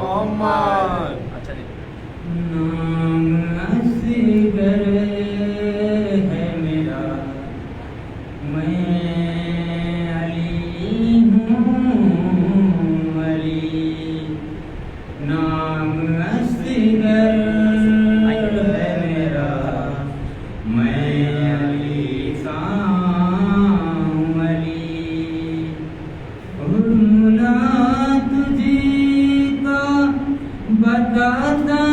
محمد. اچھا جی. نام اصغر ہے میرا، میں علی ہوں علی. نام اصغر ہے میرا، میں علی ہوں علی. حرملا تجھے کا بتاتا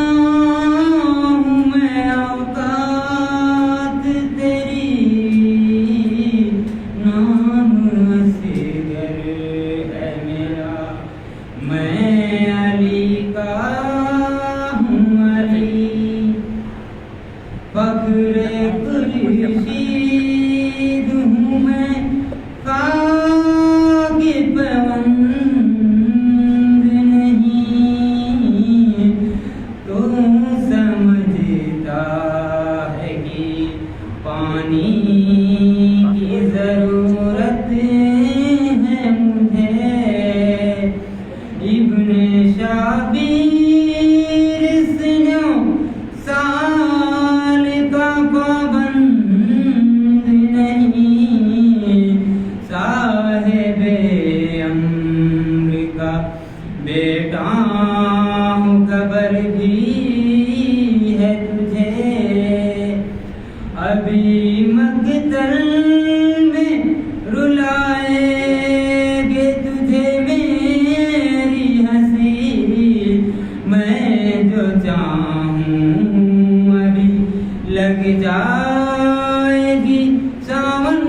ہوں میں اوقات تیری. نام اصغر ہے میرا، میں علی کا ہوں علی. فخر خورشید ہوں میں، خاک پوند نہیں. تو سمجھتا ہے کہ پانی کی ضرورت ہے مجھے. ابن شابیر سال کا پابند نہیں. صاحب امر کا بیٹا ہوں، خبر بھی ہے تجھے. ابھی مقتل میں رلائے گے تجھے میری ہنسی. میں جو چاہوں ابھی لگ جائے گی ساون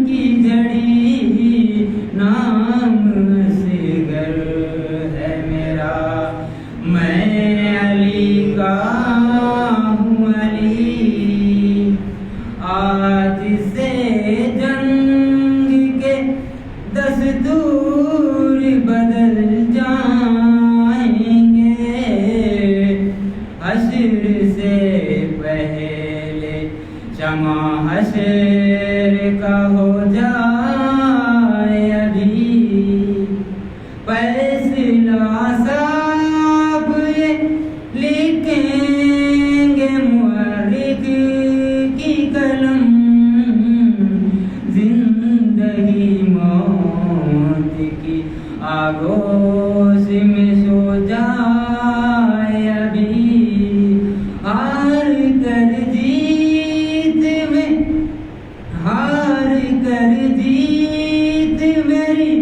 کی جڑی. نام اصغر ہے میرا، میں علی کا ہوں علی. آج سے جنگ کے دستور بدل جائیں گے. حشر سے پہلے شمع حشر کا ہو جائے ابھی. فیصلہ صاحب یہ لکھیں گے مورخ کی قلم. زندگی موت کی آگوش میں سو جائے ابھی. ہار کر جیت میں، ہار کر جیت میری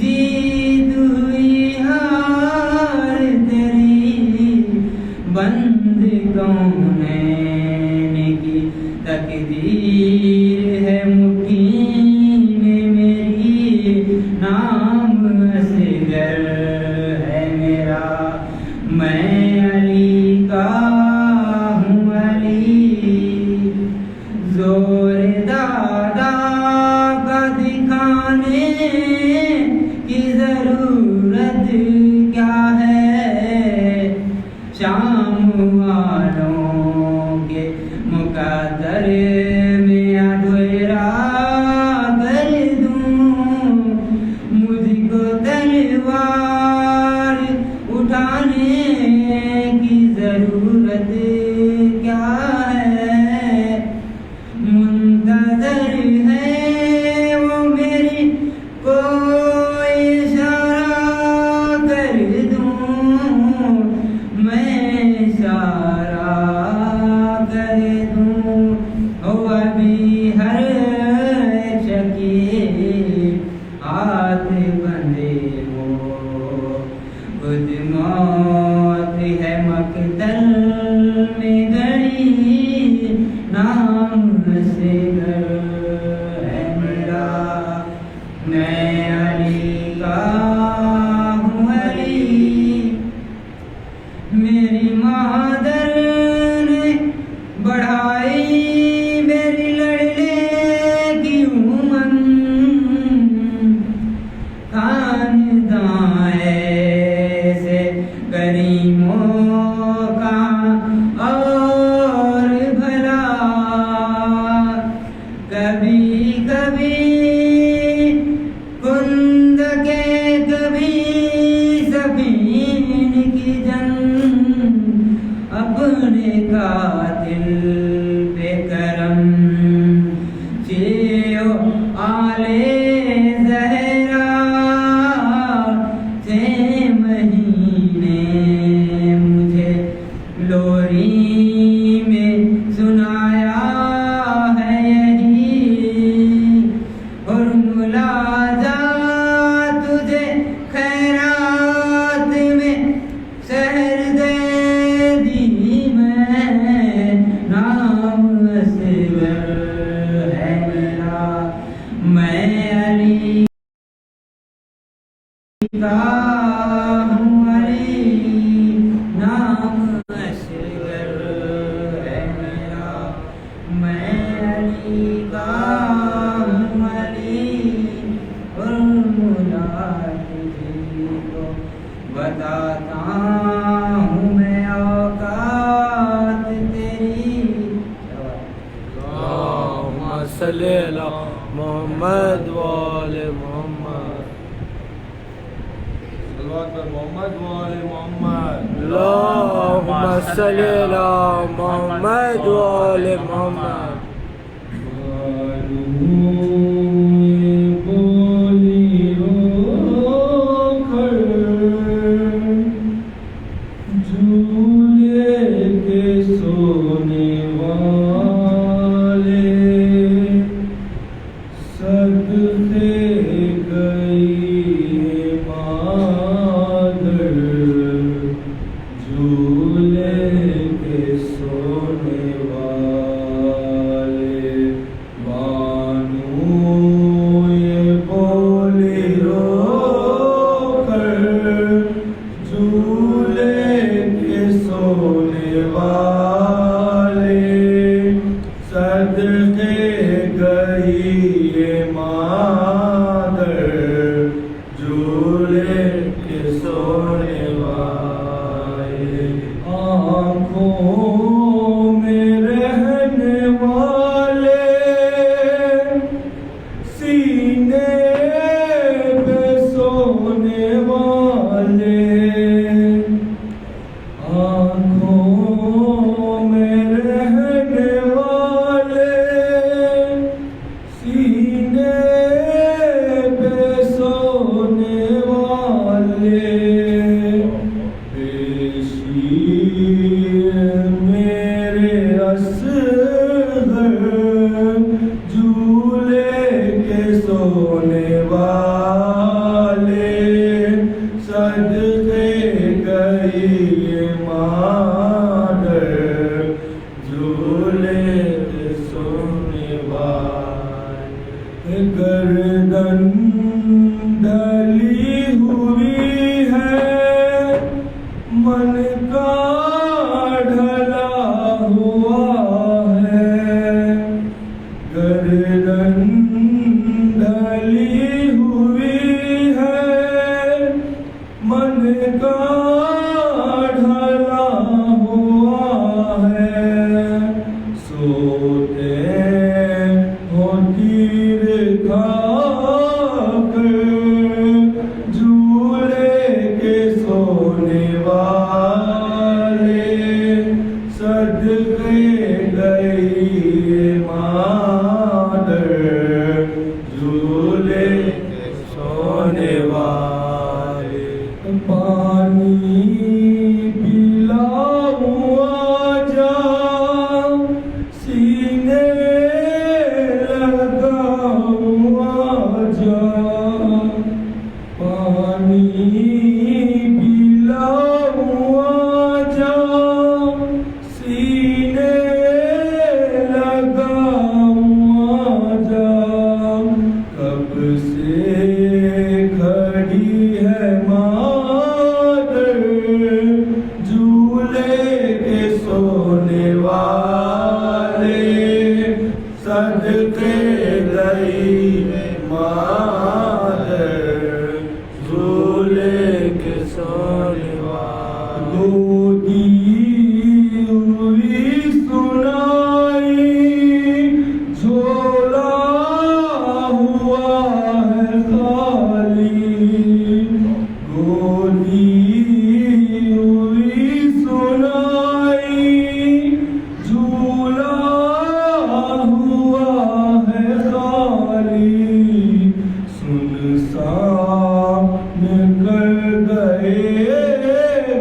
جیت ہوئی ہار تیری. بند کونین کی تقدیر ہے مٹھی میں میری. نام اصغر ہے میرا، میں علی کا ہوں علی. زور دادا کا دکھانے کی ضرورت کیا ہے. شام والوں کے مقدر میں اندھیرا کر دوں. مجھ کو تلوار اٹھانے کی ضرورت کیا ہے. منتظر ہے وہ میری کوئی اشارہ کر دوں. میں اشارہ کر دوں. ہو ابھی ہر شکی ہاتھ بندے ہو، خود موت ہے مقتل میں گڑی. نام اصغر ہے میرا، میں علی کا ہوں علی. میری مادر نے بڑھائی میری لڑنے کی عمر. خاندان ایسے کریموں قاتل پہ کرم چیو آلے زہرا تھے مہینے مجھے لوری میں سنایا ہے یہی اور ملازا تجھے خیرات میں سحر دے دی میں نام اصغر ہے میرا میں علی کا ہوں علی نام اصغر ہے میرا میں علی کا ہوں علی اور ملاد جی کو بتاتا ہوں میں اوقات تیری اللہم صلی علی محمد وآل محمد محمد وآل محمد اللہم صلی علی محمد وآل محمد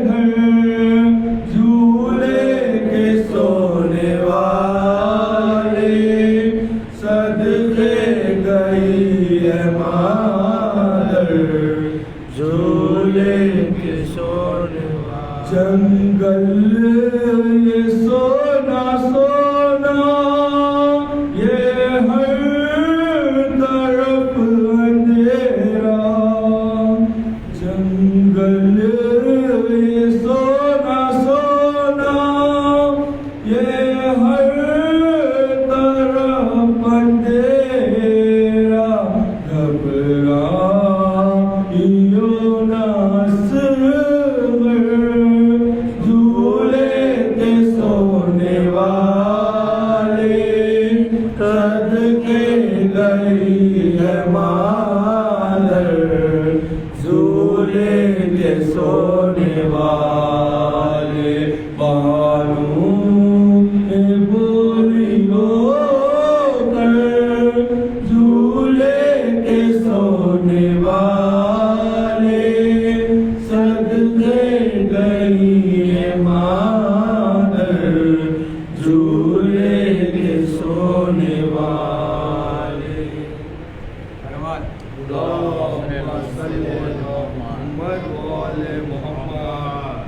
گھر جھولے کے سونے والے صدقے گئی ہے مادر جھولے کے سونے والے جنگل یہ سونا سونا یہ ہر طرف اندھیرا جنگل یہ سونا سونا یہ ہر طرف اندھیرا گھبرائیو نہ اصغر جھولے کے سونے والے صدقے گئی ہے مادر جھولے کے سونے والے بانو بولیو کر جھولے کے سونے والے صدقے گئی ہے مادر جھولے کے سونے والے اللہم صلی علی محمد وآل محمد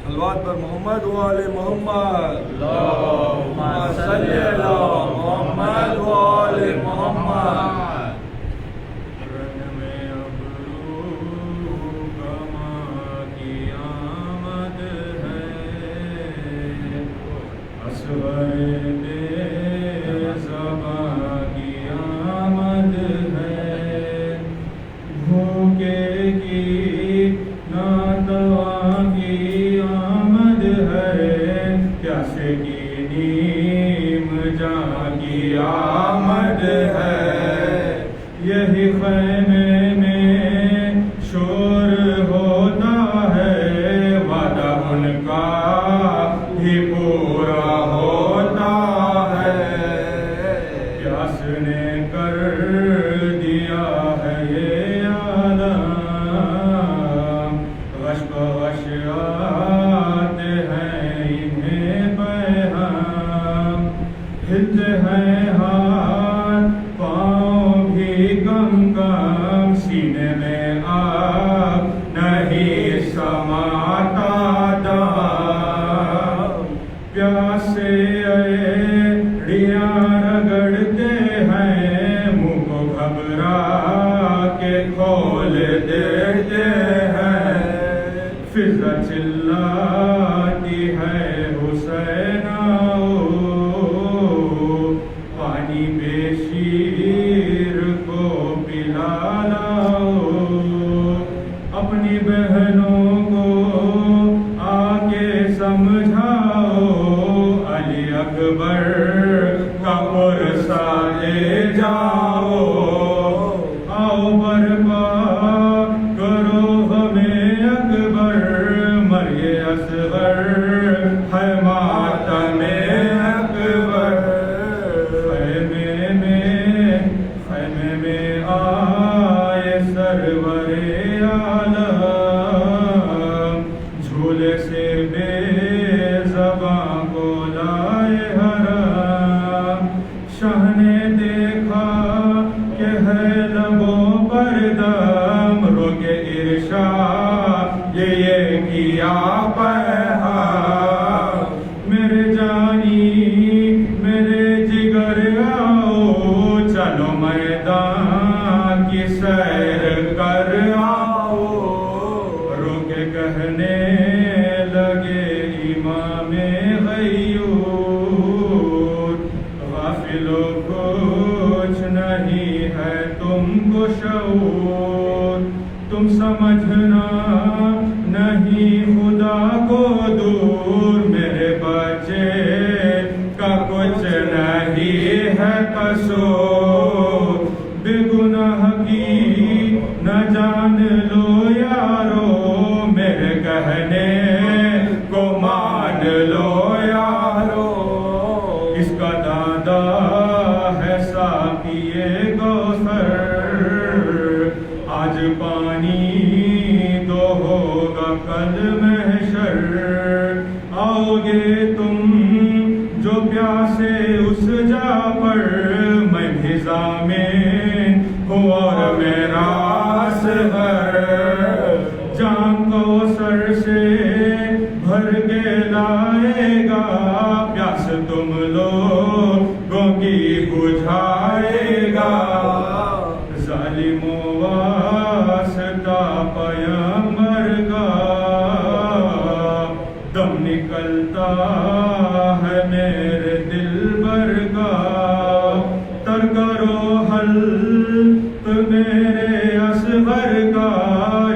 صلوات پر محمد وآل محمد اللہم صلی علی محمد وآل محمد رنگ میں ابرو کما کی آمد ہے اصغر بے زباں کی آمد ہے بھوکے کی ناتواں کی آمد ہے پیاسے کی نیم جاں کی آمد ہے یہی خیمے میں شور ہوتا ہے وعدہ ان کا بھی پورا ہوتا ہے پیاس نے کر دیا ہے یہ عالم غش بغش آتے ہیں انہیں پیغام ہلتے ہیں ہاتھ پاؤں بھی کم کم سینے میں آگ نہیں سماتا دام پیاسے ریاں رگڑتے ہیں منہ کو گھبرا کے کھول دیتے ہیں فضا چلاتی ہے حسین آؤ پانی بے شیر کو پلا لاؤ اپنی بہنوں کو آ کے سمجھاؤ علی اکبر کا پرسہ لے جاؤ آؤ برپا کرو ہمیں اکبر مرے اصغر ہے ماتم اکبر خیمے میں آئے سرور عالم جھولے سے بے زباں کو لائے حرام شاہ نے دیکھا کہ ہے لبوں پر دم روکے ارشاد یہ کیا پیغام میرے جانی میرے جگر آؤ چلو میدان کی سیر کر آؤ روکے کہنے لگے امام غیور غافلوں کچھ نہیں ہے تم کو شعور تم سمجھنا نہیں خدا کو دور میرے بچے کا کچھ نہیں ہے قصور بے گناہ کی نہ جان لو یارو میرے کہنے کو مان لو یارو اس کا دادا ہے ساقی پیے کوثر آج پانی تو ہوگا کل محشر آؤ گے تم جو پیاسے اس جا پر میں بھی ضامن ہوں اور میرا اصغر جام کوثر سے بھر کے لائے گا پیاس تم لوگوں کی بجھائے گا ظالموں واسطہ پیغمبر کا دم نکلتا ہے میرے دلبر کا تر کرو حلق میرے اصغر کا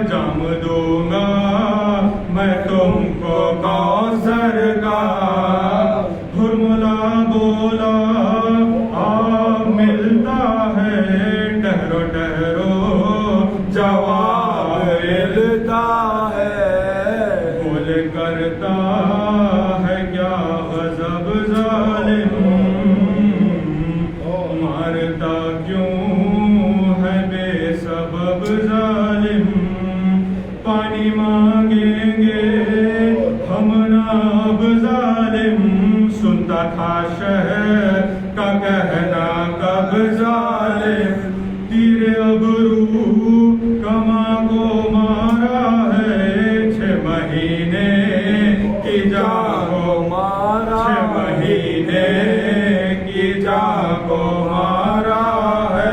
جام دوں گا میں تم کو کوثر کا ہرملا بولا آ ملتا ہے ٹہرو ٹہرو جواب ملتا ہے بول کرتا ہے کیا غضب ظالم مارتا کیوں ہے بے سبب ظالم پانی مانگیں گے ہم ناب ظالم سنتا تھا شہر کا کہنا کب ظالم تیر ابرو کما کو مارا ہے 6 مہینے کی جا کو مارا 6 مہینے کی جا کو مارا ہے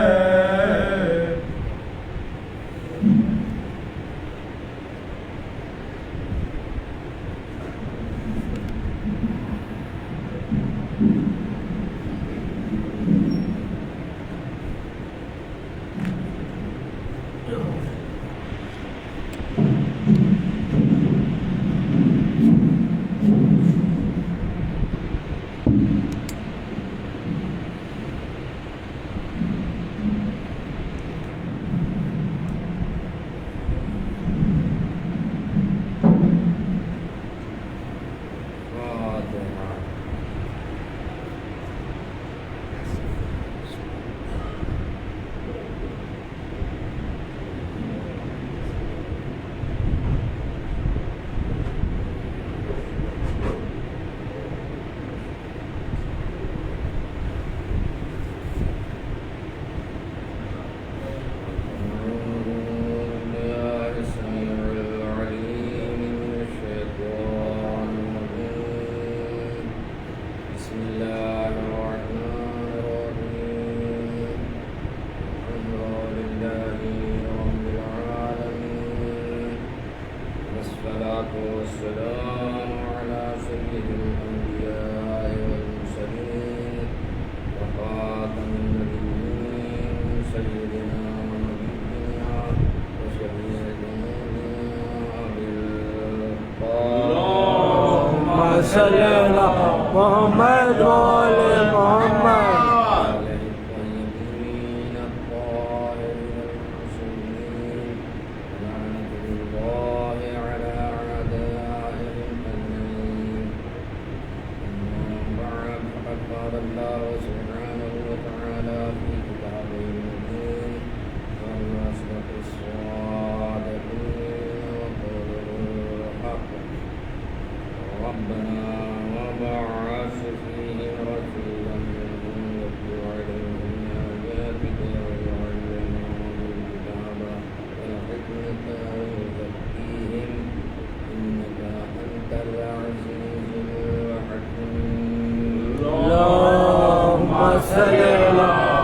صلی اللہ محمد وآل محمد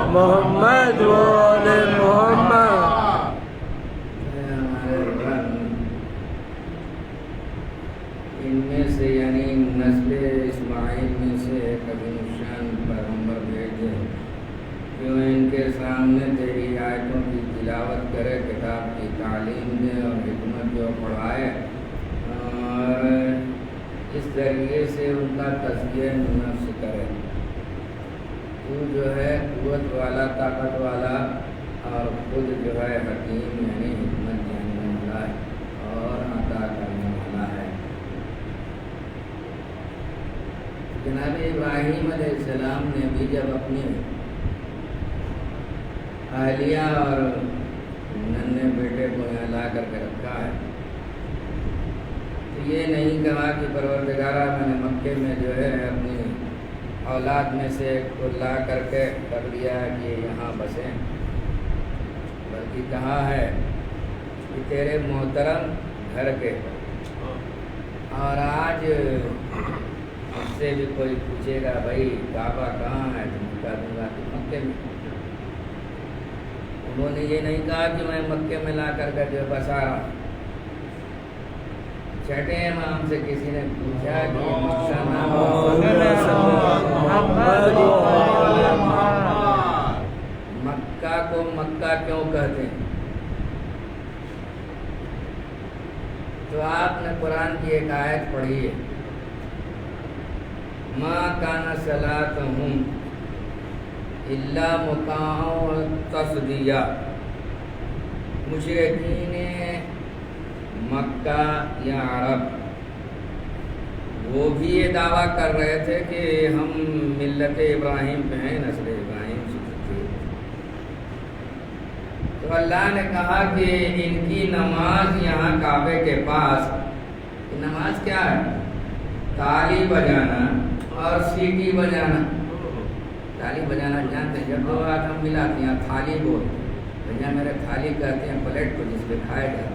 محمد وآل محمد ان میں سے یعنی نسل اسماعیل میں سے کبھی نشان پیغمبر بھیجے کیوں ان کے سامنے تیری آیتوں کی تلاوت کرے کتاب کی تعلیم دے اور حکمت جو پڑھائے اور اس ذریعے سے ان کا تزکیہ نفس کرے تو جو ہے قوت والا طاقت والا اور خود جو ہے حکیم یعنی حکمت جاننے والا ہے اور عطا کرنے والا ہے جناب ابراہیم علیہ السلام نے بھی جب اپنی اہلیہ اور ننھے بیٹے کو یہاں لا کر کے رکھا ہے، تو یہ نہیں کہا کہ پروردگارہ میں نے مکے میں جو ہے اپنی اولاد میں سے ایک کو لا کر کے کر دیا ہے کہ یہاں بسیں، بلکہ کہا ہے کہ تیرے محترم گھر کے، اور آج اس سے بھی کوئی پوچھے گا بھائی کعبہ کہاں ہے تو بتا دوں گا کہ مکے میں۔ انہوں نے یہ نہیں کہا کہ میں مکے میں لا کر جو بسا رہا ہوں۔ چھٹے امام سے کسی نے پوچھا کہ مکہ نام مکہ کو مکہ کیوں کہتے ہیں؟ تو آپ نے قرآن کی ایک آیت پڑھی ہے، ما کان صلاتہم الا مکاء تصدیہ۔ مشرکین مکہ یا عرب وہ بھی یہ دعویٰ کر رہے تھے کہ ہم ملت ابراہیم پہ ہیں، نسل ابراہیم سے تھے، تو اللہ نے کہا کہ ان کی نماز یہاں کعبے کے پاس، نماز کیا ہے؟ تالی بجانا اور سیٹی بجانا۔ تالی بجانا جانتے ہیں؟ جب لوگ ہم ملاتے ہیں تھالی بول، بھیا میرے تھالی کہتے ہیں پلیٹ کو جس پہ کھائے جاتا ہے،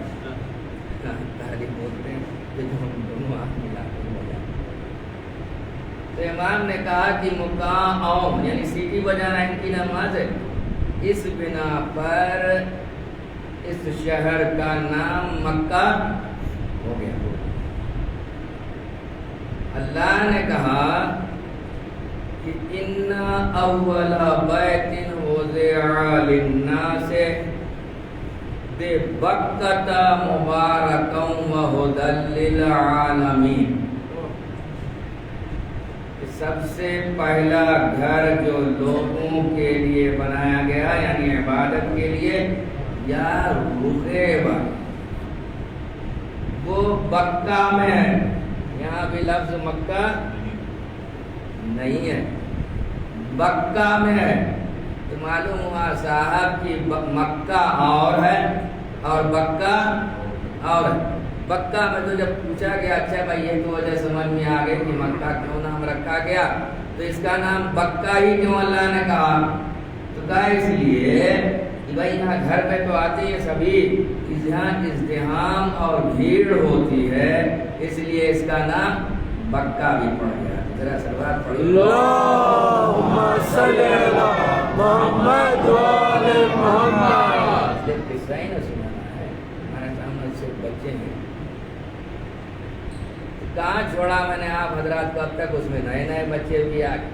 تالی بولتے ہیں کہ جو ہم دونوں ہاتھ ملاتے ہیں بجاتے۔ تو امام نے کہا کہ مکاء یعنی سیٹی بجانا ان کی نماز ہے، اس بنا پر اس شہر کا نام مکہ ہو گیا۔ اللہ نے کہا کہ ان اول بیت وضع للناس ببکۃ مبارکا وہدی للعالمین، سب سے پہلا گھر جو لوگوں کے لیے بنایا گیا یعنی عبادت کے لیے یا رخیبہ، وہ بکہ میں ہے۔ یہاں بھی لفظ مکہ نہیں ہے، بکہ میں ہے، تو معلوم ہوا صاحب کی مکہ اور ہے اور بکہ اور ہے۔ بکہ میں تو جب پوچھا گیا اچھا بھائی یہ تو وجہ سمجھ میں آ گئی کہ مکہ کیوں نام رکھا گیا، تو اس کا نام بکہ ہی کیوں اللہ نے کہا؟ تو کہا اس لیے کہ بھائی یہاں گھر پہ تو آتی ہے سبھی، یہاں ازدحام اور بھیڑ ہوتی ہے، اس لیے اس کا نام بکہ بھی پڑ گیا۔ ذرا سلوات پڑھو، اللہم صلی علی محمد و آل محمد۔ جب قصہ ہی نہ سنانا ہے، ہمارے سامنے سے بچے ہیں، کہاں چھوڑا میں نے آپ حضرات کو؟ اب تک اس میں نئے نئے بچے بھی آ گئے،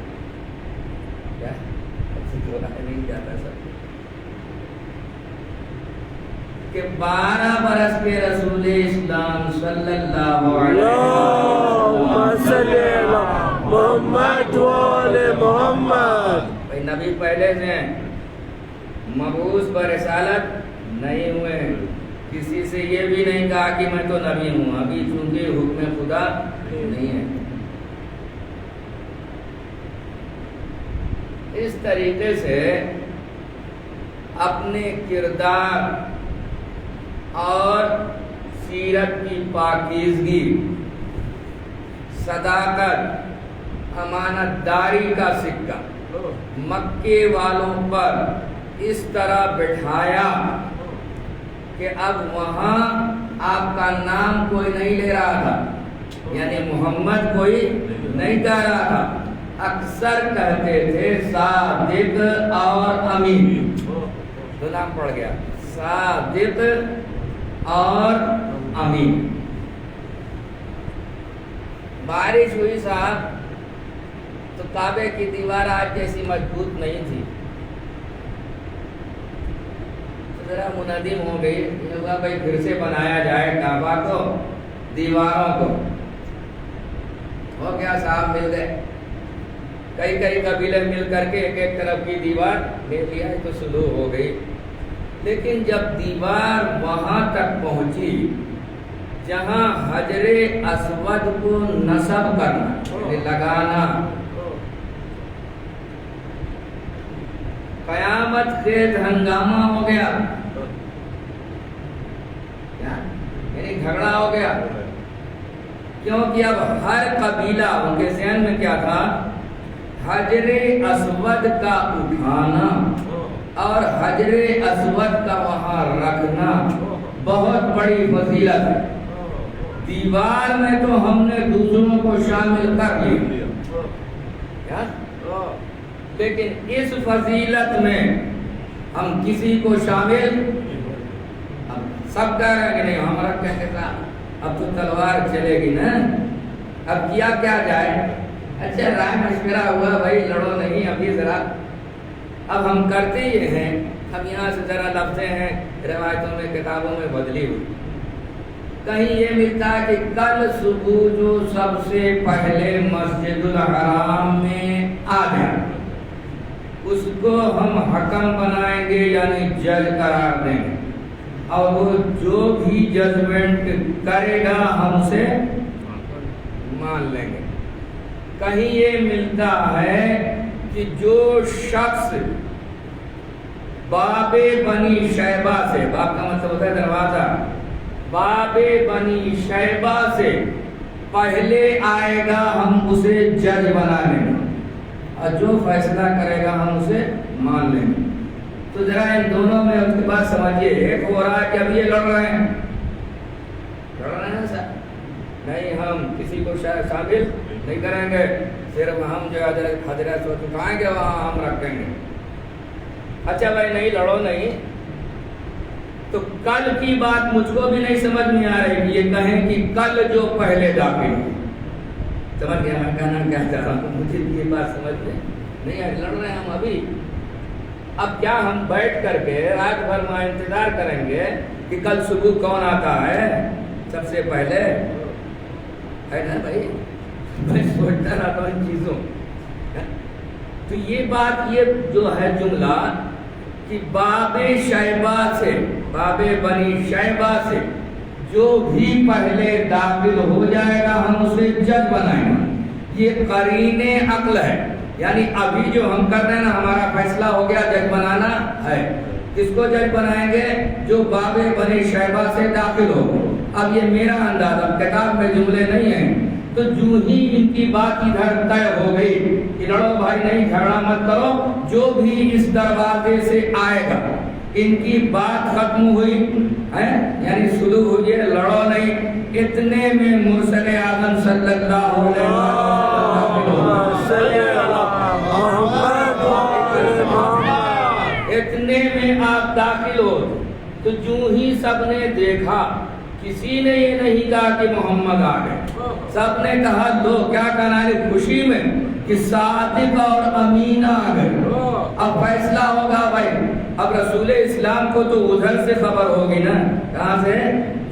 کیا چھوڑا نہیں جاتا سب کہ 12 برس کے رسول اسلام صلی اللہ علیہ وسلم محمد و آل محمد۔ بھائی نبی پہلے سے ہیں، مبعوث برسالت نہیں ہوئے، کسی سے یہ بھی نہیں کہا کہ میں تو نبی ہوں، ابھی چونکہ حکم خدا نہیں ہے۔ اس طریقے سے اپنے کردار اور سیرت کی پاکیزگی، صداقت، امانت داری کا سکہ مکے والوں پر اس طرح بٹھایا کہ اب وہاں آپ کا نام کوئی نہیں لے رہا تھا، یعنی محمد کوئی نہیں کہہ رہا تھا، اکثر کہتے تھے صادق اور امین، دو نام پڑ گیا، صادق اور امین۔ بارش ہوئی صاحب تو کعبے کی دیوار آج جیسی مضبوط نہیں تھی، ذرا منہدم ہو گئی، یہ ہوا بھائی پھر سے بنایا جائے کعبہ کو، دیواروں کو۔ ہو گیا صاحب، مل گئے کئی کئی قبیلے مل کر کے ایک ایک طرف کی دیوار لے لیا تو سلوح ہو گئی۔ لیکن جب دیوار وہاں تک پہنچی جہاں حجر اسود کو نصب کرنا، لگانا، قیامت خیز ہنگامہ ہو گیا، یعنی جھگڑا ہو گیا، کیونکہ اب ہر قبیلہ ان کے ذہن میں کیا تھا، حجر اسود کا اٹھانا اور حجر اسود کا وہاں رکھنا بہت بڑی فضیلت ہے، دیوار میں تو ہم نے دوسروں کو شامل کر لیا، لیکن اس فضیلت میں ہم کسی کو شامل، اب سب کہہ رہے ہیں کہ نہیں ہم رکھیں گے صاحب، اب تو تلوار چلے گی نا، اب کیا جائے، اچھا رائے مشورہ ہوا بھائی لڑو نہیں، ابھی ذرا اب ہم کرتے یہ ہیں، اب یہاں سے ذرا لفظیں ہیں روایتوں میں کتابوں میں بدلی ہوئی، کہیں یہ ملتا ہے کہ کل صبح جو سب سے پہلے مسجد الحرام میں آ جائے اس کو ہم حکم بنائیں گے، یعنی جج قرار دیں گے، اور وہ جو بھی ججمنٹ کرے گا ہم سے مان لیں گے۔ کہیں یہ ملتا ہے کہ جو شخص باب بنی شیبہ سے، باب کا مطلب ہوتا ہے دروازہ، باب بنی شیبہ سے پہلے آئے گا ہم اسے جج بنا لیں گے، اور جو فیصلہ کرے گا ہم اسے مان لیں گے۔ تو ذرا ان دونوں میں اس کے بعد سمجھیے، ایک ہو رہا ہے کہ اب یہ لڑ رہے ہیں سر، نہیں ہم کسی کو شامل نہیں کریں گے، صرف ہم جو حضرت اٹھائیں گے وہاں ہم رکھیں گے۔ اچھا بھائی نہیں لڑو نہیں، تو کل کی بات مجھ کو بھی نہیں سمجھ میں آ رہی کہ یہ کہیں کہ کل جو پہلے داخل، سمجھ گیا میں کہنا کیا چاہ رہا ہوں، مجھے یہ بات سمجھ میں نہیں آئی، لڑ رہے ہیں ہم ابھی، اب کیا ہم بیٹھ کر کے رات بھر وہاں انتظار کریں گے کہ کل صبح کون آتا ہے سب سے پہلے، ہے نا بھائی، میں سوچتا رہتا ہوں ان چیزوں۔ تو یہ بات، یہ جو ہے جملہ کہ باب شیبہ سے، باب بنی شیبہ سے جو بھی پہلے داخل ہو جائے گا ہم اسے جج بنائیں گے، یہ قرین عقل ہے، یعنی ابھی جو ہم کر رہے ہیں نا ہمارا فیصلہ ہو گیا، جج بنانا ہے، کس کو جج بنائیں گے؟ جو باب بنی شیبہ سے داخل ہو۔ اب یہ میرا انداز، اب کتاب میں جملے نہیں ہیں، تو جو ہی ان کی بات ادھر طے ہو گئی کہ لڑو بھائی نہیں جھگڑا مت کرو، جو بھی اس دروازے سے آئے گا ان کی بات ختم ہوئی ہے، یعنی سلوک ہوئی ہے، لڑو نہیں، اتنے میں مرسل اعظم صلی اللہ علیہ وسلم اتنے میں آپ داخل ہو، تو جو ہی سب نے دیکھا، کسی نے یہ نہیں کہا کہ محمد آ گئے، سب نے کہا لو کیا کہنا ہے خوشی میں کہ صادق اور امین آ گئے، اب فیصلہ ہوگا بھائی۔ اب رسول اسلام کو تو ادھر سے خبر ہوگی نا، کہاں سے؟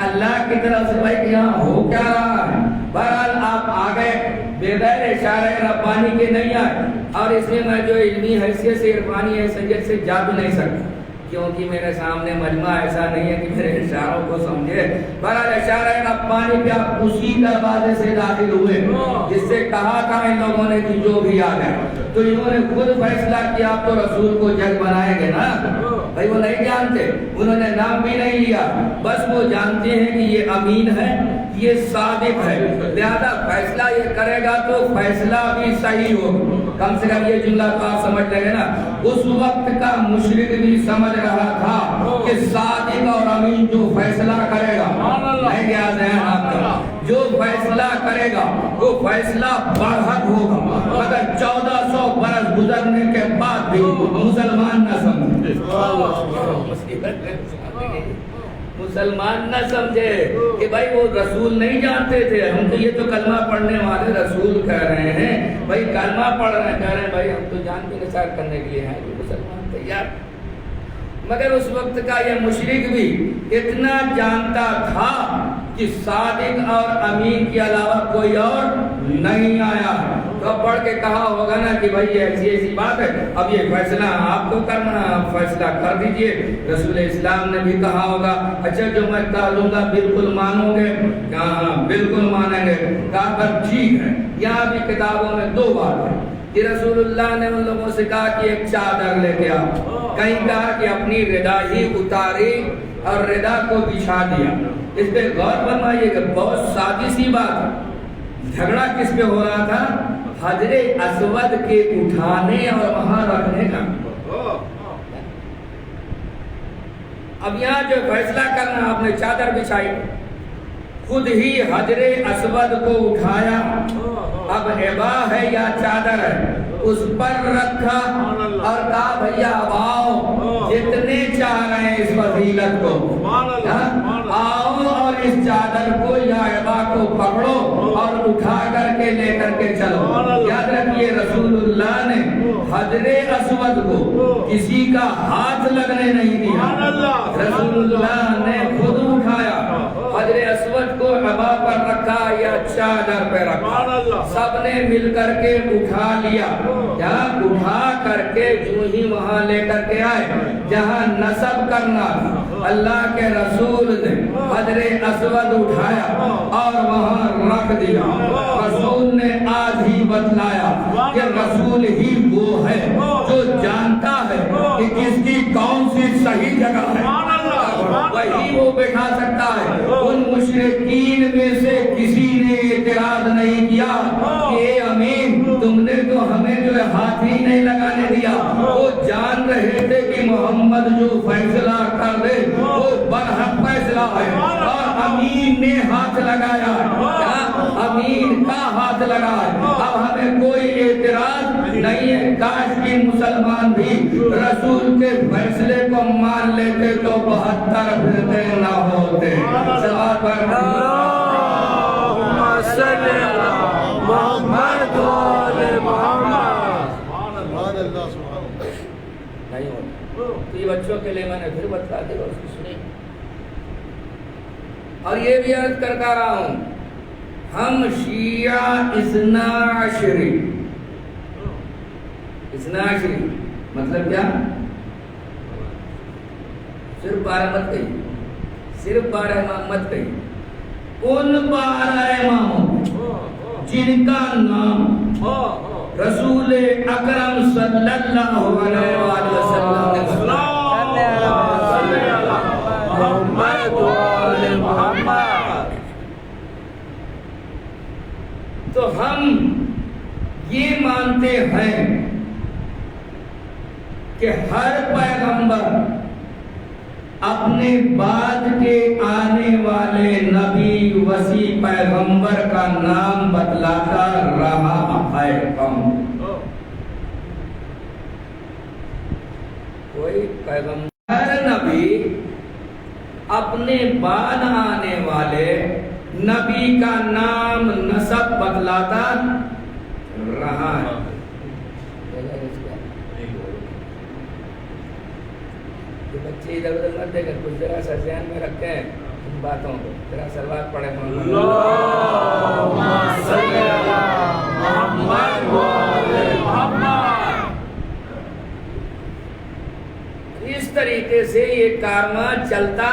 اللہ کی طرف سے، بھائی کہ یہاں ہو کیا رہا ہے۔ بہرحال آپ آ گئے، بغیر اشارہ ربانی کے نہیں آئے، اور اس میں میں جو علمی حیثیت سے عرفانی حیثیت سے جا بھی نہیں سکتا، کیونکہ میرے سامنے مجمع ایسا نہیں ہے کہ میرے اشاروں کو سمجھے۔ بہرحال اشارہ ربانی پہ آپ اسی دروازے سے داخل ہوئے جس سے کہا تھا ان لوگوں نے کہ جو بھی آ گئے، تو انہوں نے خود فیصلہ کیا آپ تو رسول کو جج بنائیں گے نا بھائی، وہ نہیں جانتے، انہوں نے نام بھی نہیں لیا، بس وہ جانتے ہیں کہ یہ امین ہے، یہ صادق ہے، لہذا فیصلہ یہ کرے گا تو فیصلہ بھی صحیح ہو۔ کم سے کم یہ جملہ تو آپ سمجھ لیں گے نا، اس وقت کا مشرک بھی سمجھ رہا تھا کہ صادق اور امین جو فیصلہ کرے گا، نہیں کیا ذہن آپ کا، جو فیصلہ کرے گا وہ فیصلہ برحق ہوگا، مگر 1400 برس گزرنے کے بعد بھی مسلمان نہ سمجھے، مسلمان نہ سمجھے کہ بھائی وہ رسول نہیں جانتے تھے، ہم تو یہ تو کلمہ پڑھنے والے رسول کہہ رہے ہیں، بھائی کلمہ پڑھ رہے ہیں، کہہ رہے ہیں بھائی ہم تو جان کے نثار کرنے کے لیے ہیں، مسلمان تیار۔ مگر اس وقت کا یہ مشرک بھی اتنا جانتا تھا کہ صادق اور امین کے علاوہ کوئی اور نہیں آیا، تو پڑھ کے کہا ہوگا نا کہ بھائی ایسی ایسی بات ہے، اب یہ فیصلہ آپ کو کرنا ہے، آپ فیصلہ کر دیجئے۔ رسول اسلام نے بھی کہا ہوگا اچھا جو میں کہہ لوں گا بالکل مانو گے؟ کہا ہاں بالکل مانیں گے، کہا پر ٹھیک ہے۔ یہاں بھی کتابوں میں دو بات ہے، کہ رسول اللہ نے ان لوگوں سے کہا کہ ایک چادر لے کے آؤ، کہیں کہا کہ اپنی ردا ہی اتاری اور ردا کو بچھا دیا۔ اس پہ غور فرمائیے کہ بہت سادی سی بات ہے، جھگڑا کس پہ ہو رہا تھا؟ حجر اسود کے اٹھانے اور وہاں رکھنے کا۔ اب یہاں جو فیصلہ کرنا، آپ نے چادر بچھائی، خود ہی حجر اسود کو اٹھایا، اب عبا ہے یا چادر ہے اس پر رکھا اور کہا بھیا اب آؤ، جتنے چاہ رہے ہیں اس فضیلت کو آؤ اور اس چادر کو یا عبا کو پکڑو اور اٹھا کر کے لے کر کے چلو۔ یاد رکھیے رسول اللہ نے حجر اسود کو کسی کا ہاتھ لگنے نہیں دیا، رسول اللہ نے خود اٹھایا، حجر اسود کو عبا پر رکھا یا چادر پہ رکھا، سب نے مل کر کے اٹھا لیا۔ جہاں اٹھا کر کے جو ہی وہاں لے کر کے آئے جہاں نصب کرنا تھا، اللہ کے رسول نے حجر اسود اٹھایا اور وہاں رکھ دیا۔ رسول نے آج ہی بتلایا کہ رسول ہی وہ ہے جو جانتا ہے کہ کس کی کون سی صحیح جگہ ہے، وہی وہ بٹھا سکتا ہے۔ ان مشرکین میں سے کسی نے اعتراض نہیں کیا کہ اے امین تم نے تو ہمیں جو ہے ہاتھ ہی نہیں لگانے دیا۔ وہ جان رہے تھے کہ محمد جو فیصلہ کر دے وہ برحق فیصلہ ہے، اور امین نے ہاتھ لگایا، امین کا ہاتھ لگایا۔ اب ہمیں کوئی اعتراض نہیں ہے، کاش کی مسلمان بھی رسول کے فیصلے کو مان لیتے تو 72 فرقے نہ ہوتے۔ صلوات پڑھ اللہم صلی علی محمد و آل محمد۔ نہیں ہوتا تو یہ بچوں کے لیے میں نے پھر بتا دیا اور اس کی سنی، اور یہ بھی عرض کرتا رہا ہوں ہم شیعہ اثنا عشری مطلب کیا؟ صرف 12 مت کہی، صرف 12 امام مت کہی، ان 12 اماموں جن کا نام رسول اکرم صلی اللہ علیہ وسلم نے محمد و آل محمد۔ تو ہم یہ مانتے ہیں کہ ہر پیغمبر اپنے بعد کے آنے والے نبی وسیع پیغمبر کا نام بتلاتا رہا ہے۔ کوئی پیغمبر، ہر نبی اپنے بعد آنے والے نبی کا نام نسب بتلاتا رہا ہے۔ بچے ادھر ادھر مت دے کر کچھ ذرا سا ذہن میں رکھتے ہیں ان باتوں کو، ذرا سلوات پڑھے اللہم صلی علی محمد و آل محمد۔ اس طریقے سے یہ کارواں چلتا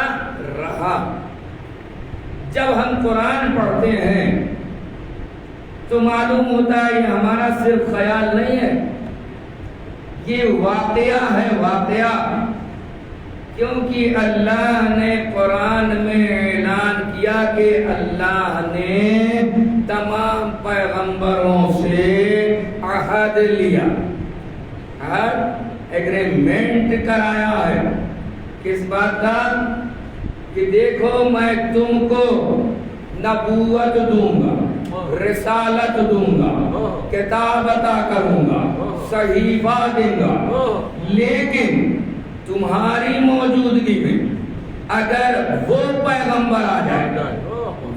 رہا۔ جب ہم قرآن پڑھتے ہیں تو معلوم ہوتا ہے یہ ہمارا صرف خیال نہیں ہے، یہ واقعہ ہے، واقعہ، کیونکہ اللہ نے قرآن میں اعلان کیا کہ اللہ نے تمام پیغمبروں سے عہد لیا، ایگریمنٹ کرایا ہے۔ کس بات کا؟ کہ دیکھو میں تم کو نبوت دوں گا، رسالت دوں گا، کتاب عطا کروں گا، صحیفہ دوں گا، لیکن تمہاری موجودگی میں اگر وہ پیغمبر آ جائے،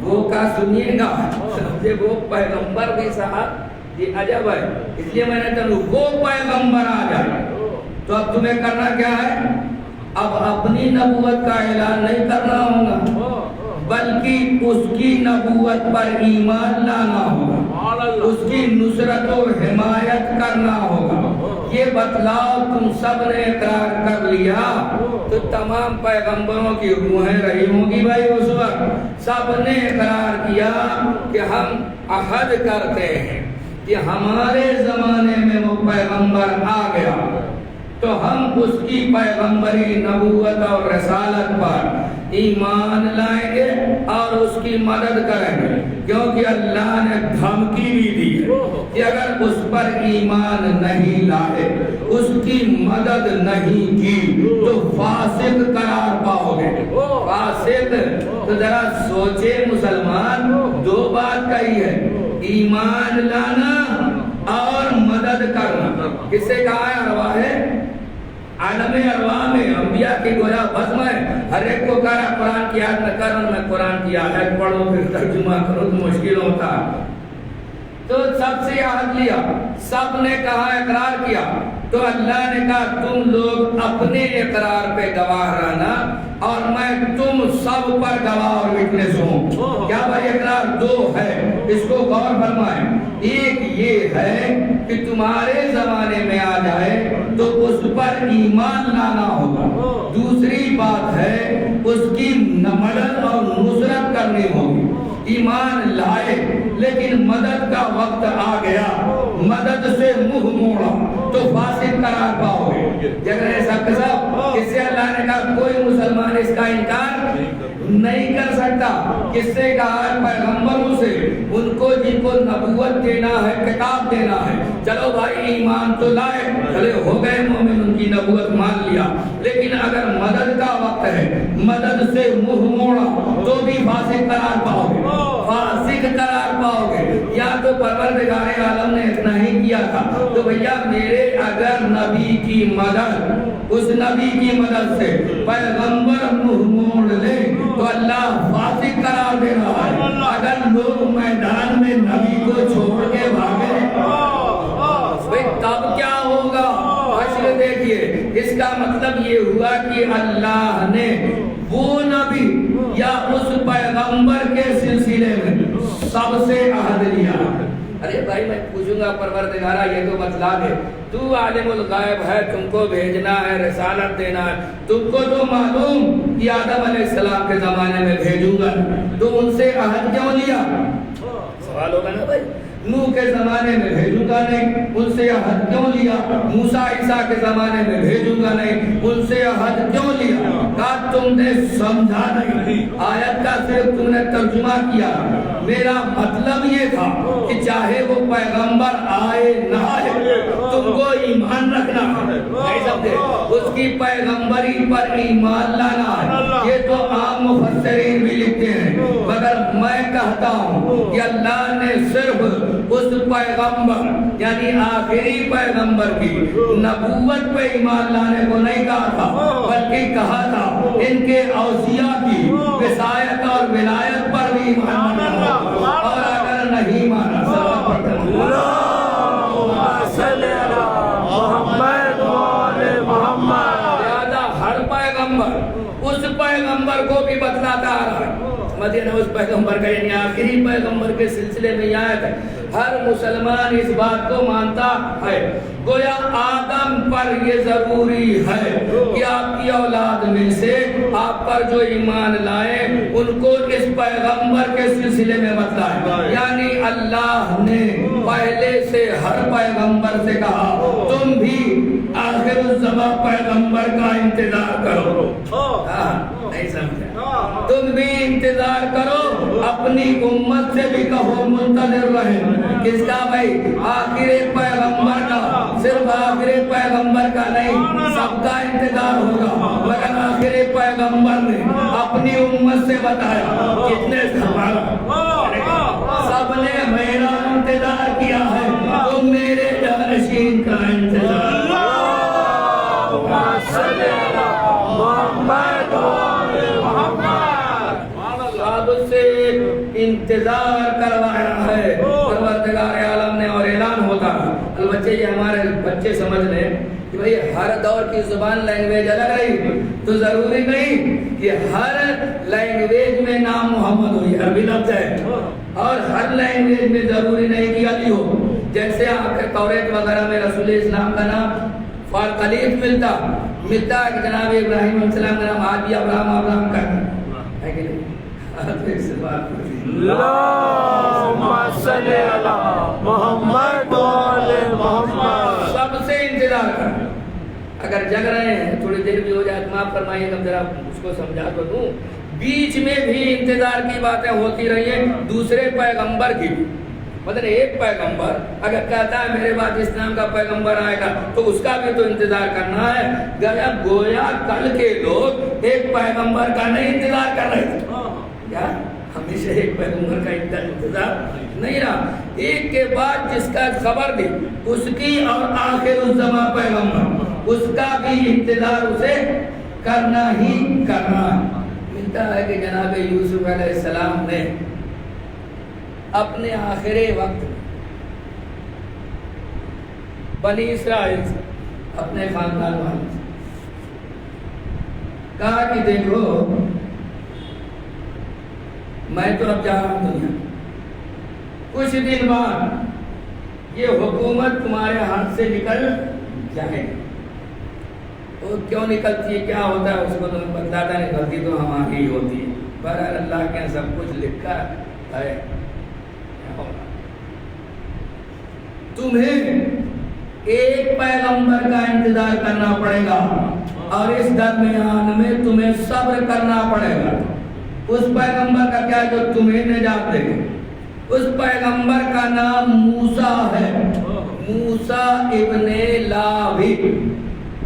وہ کا سنیے گا، سمجھے وہ پیغمبر بھی صاحب یہ عجب ہے، اس لیے میں نے کہا وہ پیغمبر آ جائے تو اب تمہیں کرنا کیا ہے؟ اب اپنی نبوت کا اعلان نہیں کرنا ہوگا، بلکہ اس کی نبوت پر ایمان لانا ہوگا، اس کی نصرت و حمایت کرنا ہوگا۔ یہ بتلاؤ تم سب نے اقرار کر لیا تو تمام پیغمبروں کی روحیں رہی ہوں گی بھائی، اس وقت سب نے اقرار کیا کہ ہم عہد کرتے ہیں، کہ ہمارے زمانے میں وہ پیغمبر آ گیا تو ہم اس کی پیغمبری نبوت اور رسالت پر ایمان لائیں گے اور اس کی مدد کریں گے، کیونکہ اللہ نے دھمکی بھی دی ہے کہ اگر اس پر ایمان نہیں لائے، اس کی مدد نہیں کی تو فاسق قرار پاؤ گے۔ فاسق تو ذرا سوچے مسلمان، دو بات کہی ہے، ایمان لانا اور مدد کرنا۔ کس سے کہا ہے؟ ارواح ہے، عالم ارواح میں انبیاء کی گویا بزم ہے، ہر ایک کو کہا قرآن کی آیت میں کر، میں قرآن کی آیت پڑھو پھر ترجمہ کرو تو مشکل ہوتا۔ تو سب سے عہد لیا، سب نے کہا اقرار کیا، تو اللہ نے کہا تم لوگ اپنے اقرار پہ گواہ رہنا اور میں تم سب پر گواہ اور وٹنس ہوں۔ کیا بھائی اقرار دو ہے، اس کو غور فرمائیں۔ ایک یہ ہے کہ تمہارے زمانے میں آ جائے تو اس پر ایمان لانا ہوگا، دوسری بات ہے اس کی مدد اور نصرت کرنی ہوگی۔ ایمان لائے لیکن مدد کا وقت آ گیا، مدد سے منہ موڑا تو فاسق قرار پاؤ گے۔ جگر ایسا قصب اس سے اللہ نے کہا کوئی مسلمان اس کا انکار نہیں کر سکتا۔ کس سے کہا ہے؟ پیغمبروں سے، ان کو جن کو نبوت دینا ہے، کتاب دینا ہے، چلو بھائی ایمان تو لائے، چلے ہو گئے مومن، ان کی نبوت مان لیا، لیکن اگر مدد کا وقت ہے، مدد سے منہ موڑا تو بھی فاسق قرار پاؤ گے، فاسق قرار پاؤ گے۔ یا تو پروردگار عالم نے اتنا ہی کیا تھا تو بھیا میرے اگر نبی کی مدد، اس نبی کی مدد سے پیغمبر منہ موڑ لے تو اللہ فاسق قرار دے رہا ہے۔ اگر لوگ میدان میں نبی کو چھوڑ کے بھاگے تب کیا ہوگا؟ حشر دیکھیے، اس کا مطلب یہ ہوا کہ اللہ نے وہ نبی یا اس پیغمبر کے سلسلے میں سب سے عہد لیا۔ ارے بھائی میں پوچھوں گا پروردگارہ یہ تو بتلا دے، تو عالم الغیب ہے، تم کو بھیجنا ہے، رسالت دینا ہے، تم کو تو معلوم کہ آدم علیہ السلام کے زمانے میں بھیجوں گا، تو ان سے عہد کیوں لیا؟ سوال ہوگا نا بھائی۔ نوح کے زمانے میں بھیجوں گا نہیں، ان سے عہد کیوں لیا؟ موسیٰ عیسیٰ کے زمانے میں بھیجوں گا نہیں، ان سے عہد کیوں لیا؟ کہا تم نے سمجھا نہیں، آیت کا صرف تم نے ترجمہ کیا۔ میرا مطلب یہ تھا کہ چاہے وہ پیغمبر آئے نہ آئے تم کو ایمان رکھنا ہے، نہیں سمجھے؟ اس کی پیغمبری پر ایمان لانا ہے۔ یہ تو عام مفسرین بھی لکھتے ہیں، مگر میں کہتا ہوں کہ اللہ نے صرف اس پیغمبر یعنی آخری پیغمبر کی نبوت پہ ایمان لانے کو نہیں کہا تھا، بلکہ کہا تھا ان کے اوصیاء کی وصایت اور ولایت پر بھی ایمان لانا، اور اگر نہیں مانا ہر پیغمبر اس پیغمبر کو بھی بتلاتا آ رہا ہے، مدینہ اس پیغمبر کا یعنی آخری پیغمبر کے سلسلے میں یہ آیت ہے۔ ہر مسلمان اس بات کو مانتا ہے، گویا آدم پر یہ ضروری ہے کہ آپ کی اولاد میں سے آپ پر جو ایمان لائے ان کو اس پیغمبر کے سلسلے میں بتلائے۔ یعنی اللہ نے پہلے سے ہر پیغمبر سے کہا تم بھی آخر الزمان پیغمبر کا انتظار کرو۔ نہیں سمجھا؟ تم بھی انتظار کرو، اپنی امت سے بھی کہو منتظر رہے۔ کس کا بھائی؟ آخر پیغمبر کا، صرف آخر پیغمبر کا نہیں، سب کا انتظار ہوگا، مگر آخر پیغمبر نے اپنی امت سے بتایا کتنے سب نے میرا انتظار کیا ہے، تم میرے جانشین کا انتظار۔ اب سے انتظار کروایا ہے پروردگار عالم نے، اور اعلان ہوتا ہے۔ البتہ یہ ہمارے بچے سمجھ لیں کہ بھئی ہر دور کی زبان لینگویج الگ رہی تو ضروری نہیں کہ ہر لینگویج میں نام محمد ہو، یہ عربی لفظ ہے، اور ہر لینگویج میں ضروری نہیں کہ علی ہو۔ جیسے آپ کے توریت وغیرہ میں رسول اسلام کا نام فالقلیف ملتا ہے کہ جناب ابراہیم علیہ السلام کا نام آج بھی ابراہم کا ہے کہ نہیں؟ اللہم صلی علی محمد اگر جگ رہے ہیں تھوڑی دیر بھی ہو جائے تو معاف فرمائیے گا، ذرا اس کو سمجھا تو دوں. بیچ میں بھی انتظار کی باتیں ہوتی رہی ہیں دوسرے پیغمبر کی بھی. مطلب ایک پیغمبر اگر کہتا ہے میرے بعد اسلام کا پیغمبر آئے گا تو اس کا بھی تو انتظار کرنا ہے. گویا کل کے لوگ ایک پیغمبر کا نہیں انتظار کر رہے تھے، کیا ہمیشہ ایک پیغمبر کا انتظار نہیں رہا. ایک کے بعد جس کا خبر دی اس کی اور آخر الزماں پیغمبر اس کا بھی انتظار اسے کرنا ہی کرنا ہے. ملتا ہے کہ جناب یوسف علیہ السلام نے اپنے آخری وقت بنی اسرائیل سے اپنے خاندان والوں سے کہا کہ دیکھو میں تو اب جا رہا ہوں دنیا، کچھ دن بعد یہ حکومت تمہارے ہاتھ سے نکل جائے. تو کیوں نکلتی ہے کیا ہوتا ہے اس کو تمہیں بتاتا نہیں، غلطی تو ہماری ہی ہوتی ہے. بہرحال اللہ کے سب کچھ لکھا ہے. تمہیں ایک پیغمبر کا انتظار کرنا پڑے گا اور اس درمیان میں تمہیں صبر کرنا پڑے گا. اس پیغمبر کا کیا جو تمہیں نجات دے گا. اس پیغمبر کا نام موسیٰ ہے، موسیٰ ابن لاوی،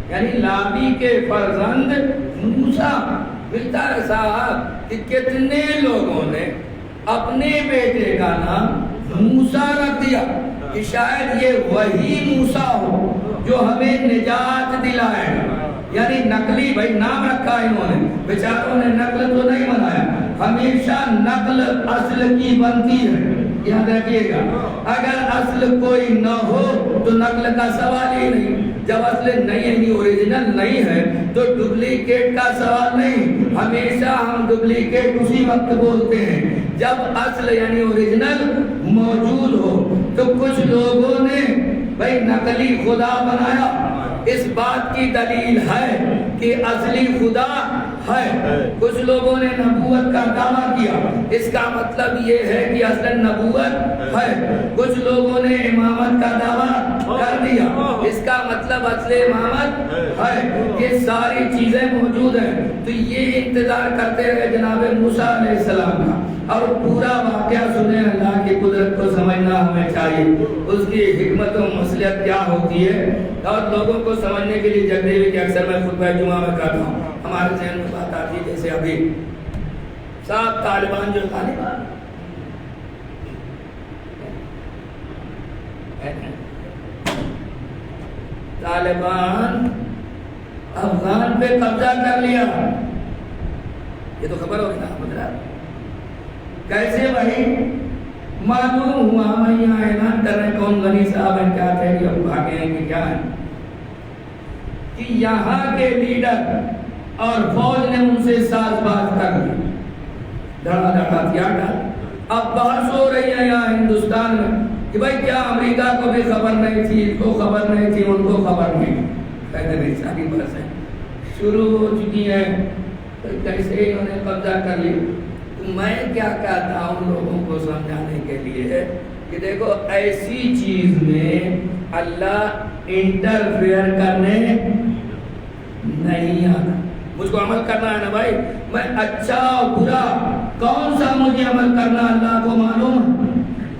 یعنی لاوی کے فرزند موسیٰ. ملتا ہے صاحب کہ کتنے لوگوں نے اپنے بیٹے کا نام موسیٰ رکھ دیا کہ شاید یہ وہی موسیٰ ہو جو ہمیں نجات دلائے گا. یعنی نقلی بھائی نام رکھا انہوں نے، بیچاروں نے نقل تو نہیں بنایا. ہمیشہ نقل اصل کی بنتی ہے، یاد رکھیے گا. اگر اصل کوئی نہ ہو تو نقل کا سوال ہی نہیں. جب اصل نہیں ہے اوریجنل نہیں ہے تو ڈپلیکیٹ کا سوال نہیں. ہمیشہ ہم ڈپلیکیٹ اسی وقت بولتے ہیں جب اصل یعنی اوریجنل موجود ہو. تو کچھ لوگوں نے بھائی نقلی خدا بنایا. اس بات کی دلیل ہے کہ اصلی خدا ہے. کچھ لوگوں نے نبوت کا دعویٰ کیا، اس کا مطلب یہ ہے کہ اصل نبوت ہے. کچھ لوگوں نے امامت کا دعویٰ کر دیا، اس کا مطلب اصل امامت ہے. یہ ساری چیزیں موجود ہیں. تو یہ انتظار کرتے رہے جناب موسیٰ علیہ السلام کا. اور پورا واقعہ سنیں، اللہ کی قدرت کو سمجھنا ہمیں چاہیے، اس کی حکمت و مصلحت کیا ہوتی ہے. اور لوگوں کو سمجھنے کے لیے جگہ ہوئی کہ اکثر میں خطبہ جمعہ میں کرتا ہوں، ہمارے ذہن میں بات آتی ہے جیسے ابھی صاحب طالبان جو طالبان افغان پہ قبضہ کر لیا. یہ تو خبر ہوگی نا مطلب کیسے بھائی معلوم ہوا. میں یہاں اعلان کر رہے ہیں کون غنی صاحب ہیں، کیا تھے کہ اب بھاگے ہیں کہ کیا ہے، کہ یہاں کے لیڈر اور فوج نے ان سے ساز باز کر لی، دھڑا دھڑا ہتھیار ڈال. اب بحث ہو رہی ہے یہاں ہندوستان میں کہ بھائی کیا امریکہ کو بھی خبر نہیں تھی، ان کو خبر نہیں تھی، ان کو خبر نہیں. کہتے نہیں ساری بحثیں شروع ہو چکی ہے. تو کیسے انہوں نے قبضہ کر لی. میں کیا کہتا ہوں لوگوں کو سمجھانے کے لیے کہ دیکھو ایسی چیز میں اللہ انٹرفیئر کرنے نہیں آتا. مجھ کو عمل کرنا ہے نا بھائی، میں اچھا اور برا کون سا مجھے عمل کرنا اللہ کو معلوم ہے.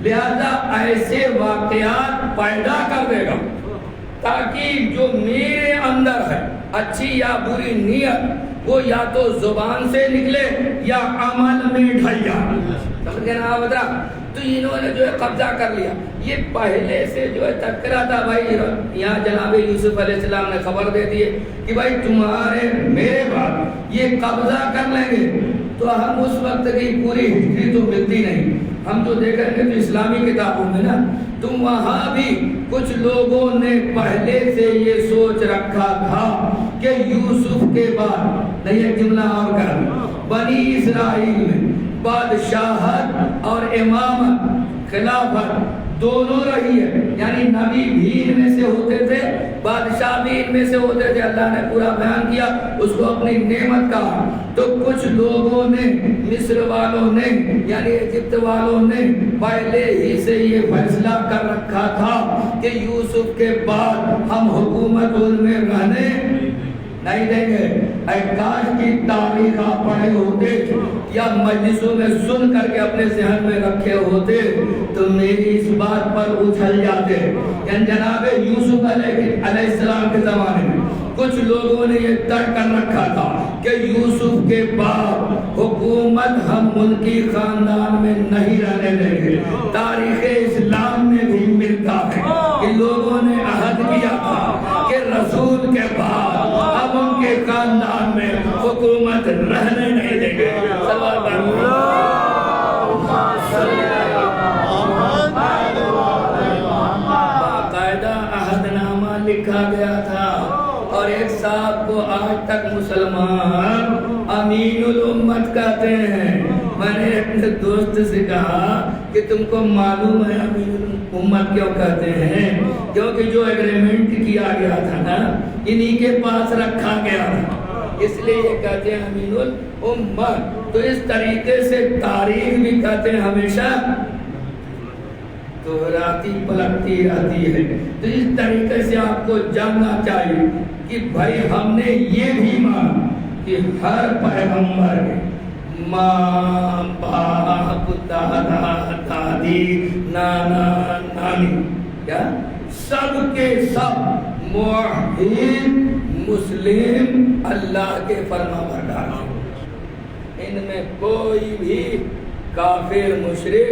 لہذا ایسے واقعات پیدا کر دے گا تاکہ جو میرے اندر ہے اچھی یا بری نیت وہ یا تو زبان سے نکلے یا عمل میں ڈھل جائے. سمجھ گئے نا بدرا. تو انہوں نے جو ہے قبضہ کر لیا. یہ پہلے سے جو ہے تذکرہ تھا بھائی. یہاں جناب یوسف علیہ السلام نے خبر دے دی کہ بھائی تمہارے میرے بعد یہ قبضہ کر لیں گے. تو ہم اس وقت کی پوری ہسٹری تو ملتی نہیں، ہم جو دیکھیں گے تو اسلامی کتابوں میں نا، تو وہاں بھی کچھ لوگوں نے پہلے سے یہ سوچ رکھا تھا کہ یوسف کے بعد نہیں ایک جملہ اور کر بنی اسرائیل میں بادشاہت اور امامت خلافت دونوں رہی ہے. یعنی نبی بھی ان میں سے ہوتے تھے، بادشاہ بھی ان میں سے ہوتے تھے. اللہ نے پورا بیان کیا، اس کو اپنی نعمت کہا. تو کچھ لوگوں نے، مصر والوں نے یعنی ایجپت والوں نے پہلے ہی سے یہ فیصلہ کر رکھا تھا کہ یوسف کے بعد ہم حکومت ان میں رہنے نہیں دیں گے۔ اے کاش کی تاریخ آپ پڑھے ہوتے یا مجلسوں میں سن کر کے اپنے ذہن میں رکھے ہوتے تو میری اس بات پر اچھل جاتے۔ یعنی جناب یوسف علیہ السلام کے زمانے میں کچھ لوگوں نے یہ طے کر رکھا تھا کہ یوسف کے بعد حکومت ہم ان کی خاندان میں نہیں رہنے دیں گے۔ تاریخ اسلام میں بھی ملتا ہے کہ لوگوں نے عہد کیا تھا کہ رسول کے بعد ہم ان کے خاندان میں حکومت رہنے نہیں دیں گے۔ باقاعدہ عہد نامہ لکھا گیا تھا اور ایک صاحب کو آج تک مسلمان امین الامت کہتے ہیں۔ میں نے اپنے دوست سے کہا کہ تم کو معلوم ہے امین الامت کیوں کہتے ہیں؟ کیونکہ جو ایگریمنٹ کیا گیا تھا نا انہی کے پاس رکھا گیا تھا، اس لیے یہ کہتے ہیں امین الامت۔ تو اس طریقے سے تاریخ بھی کہتے ہیں ہمیشہ دہراتی پلٹتی رہتی ہے۔ تو اس طریقے سے آپ کو جاننا چاہیے کہ بھائی ہم نے یہ بھی مانا کہ ہر پیغمبر کے ماں باپ دادا دادی نانا نانی کیا سب کے سب موحد مسلم اللہ کے فرما بردار ہیں۔ ان میں کوئی بھی کافر مشرک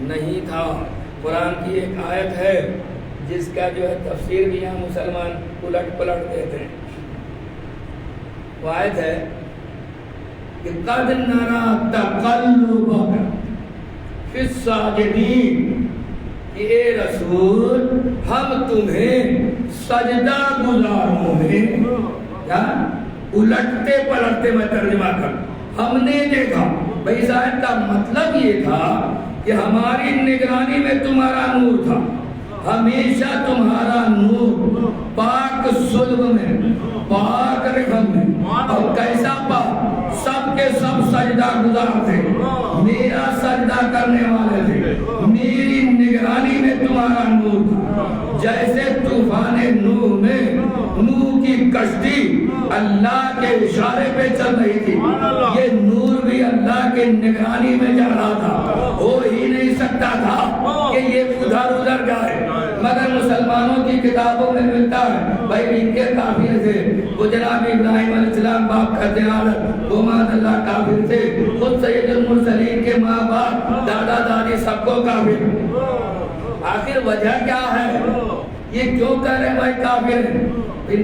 نہیں تھا۔ قرآن کی ایک آیت ہے جس کا جو ہے تفسیر بھی یہاں مسلمان الٹ پلٹ دیتے ہیں۔ وہ آیت ہے کہ قَدْ نَرَى تَقَلُّبَكَ فِي السَّاجِدِينَ کہ اے رسول ہم تمہیں سجدہ گزاروں میں کیا الٹتے پلٹتے میں ترجمہ کر ہم نے دیکھا۔ بھائی اس آیت کا مطلب یہ تھا کہ ہماری نگرانی میں تمہارا نور تھا، ہمیشہ تمہارا نور پاک صلب میں پاک رحم میں، اور کیسا پاک سب کے سب سجدہ گزار تھے، میرا سجدہ کرنے والے تھے، میری نگرانی میں تمہارا نور تھا۔ جیسے طوفان نوح میں نوح کی کشتی اللہ کے اشارے پہ چل رہی تھی، یہ نور بھی اللہ کے نگرانی میں جا رہا تھا، ہو ہی نہیں سکتا تھا کہ یہ ادھر ادھر جائے۔ مگر مسلمانوں کی کتابوں میں ملتا ہے بھائی ان کے کافر تھے، وہ جناب ابراہیم علیہ السلام باپ کا دیالت وہ ماذ اللہ کافر تھے، خود سید المرسلین کے ماں باپ دادا دادی سب کو کافر۔ آخر وجہ کیا ہے؟ یہ کیوں کہہ رہے بھائی کافر ہیں؟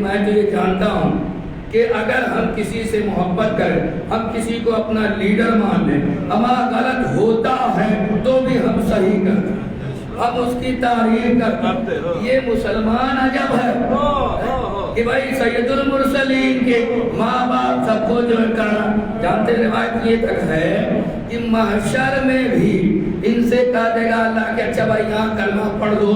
میں تو یہ جانتا ہوں کہ اگر ہم کسی سے محبت کریں، ہم کسی کو اپنا لیڈر مان لیں، ہمارا غلط ہوتا ہے تو بھی ہم صحیح کرتے ہیں، ہم اس کی تعریف کرتے ہیں۔ یہ مسلمان عجب ہے کہ بھائی سید المرسلین کے ماں باپ سب کو جو ہے جانتے، روایت یہ تک ہے کہ محشر میں بھی ان سے کہا دے گا اللہ کہ اچھا بھائی یہاں کلمہ پڑھ دو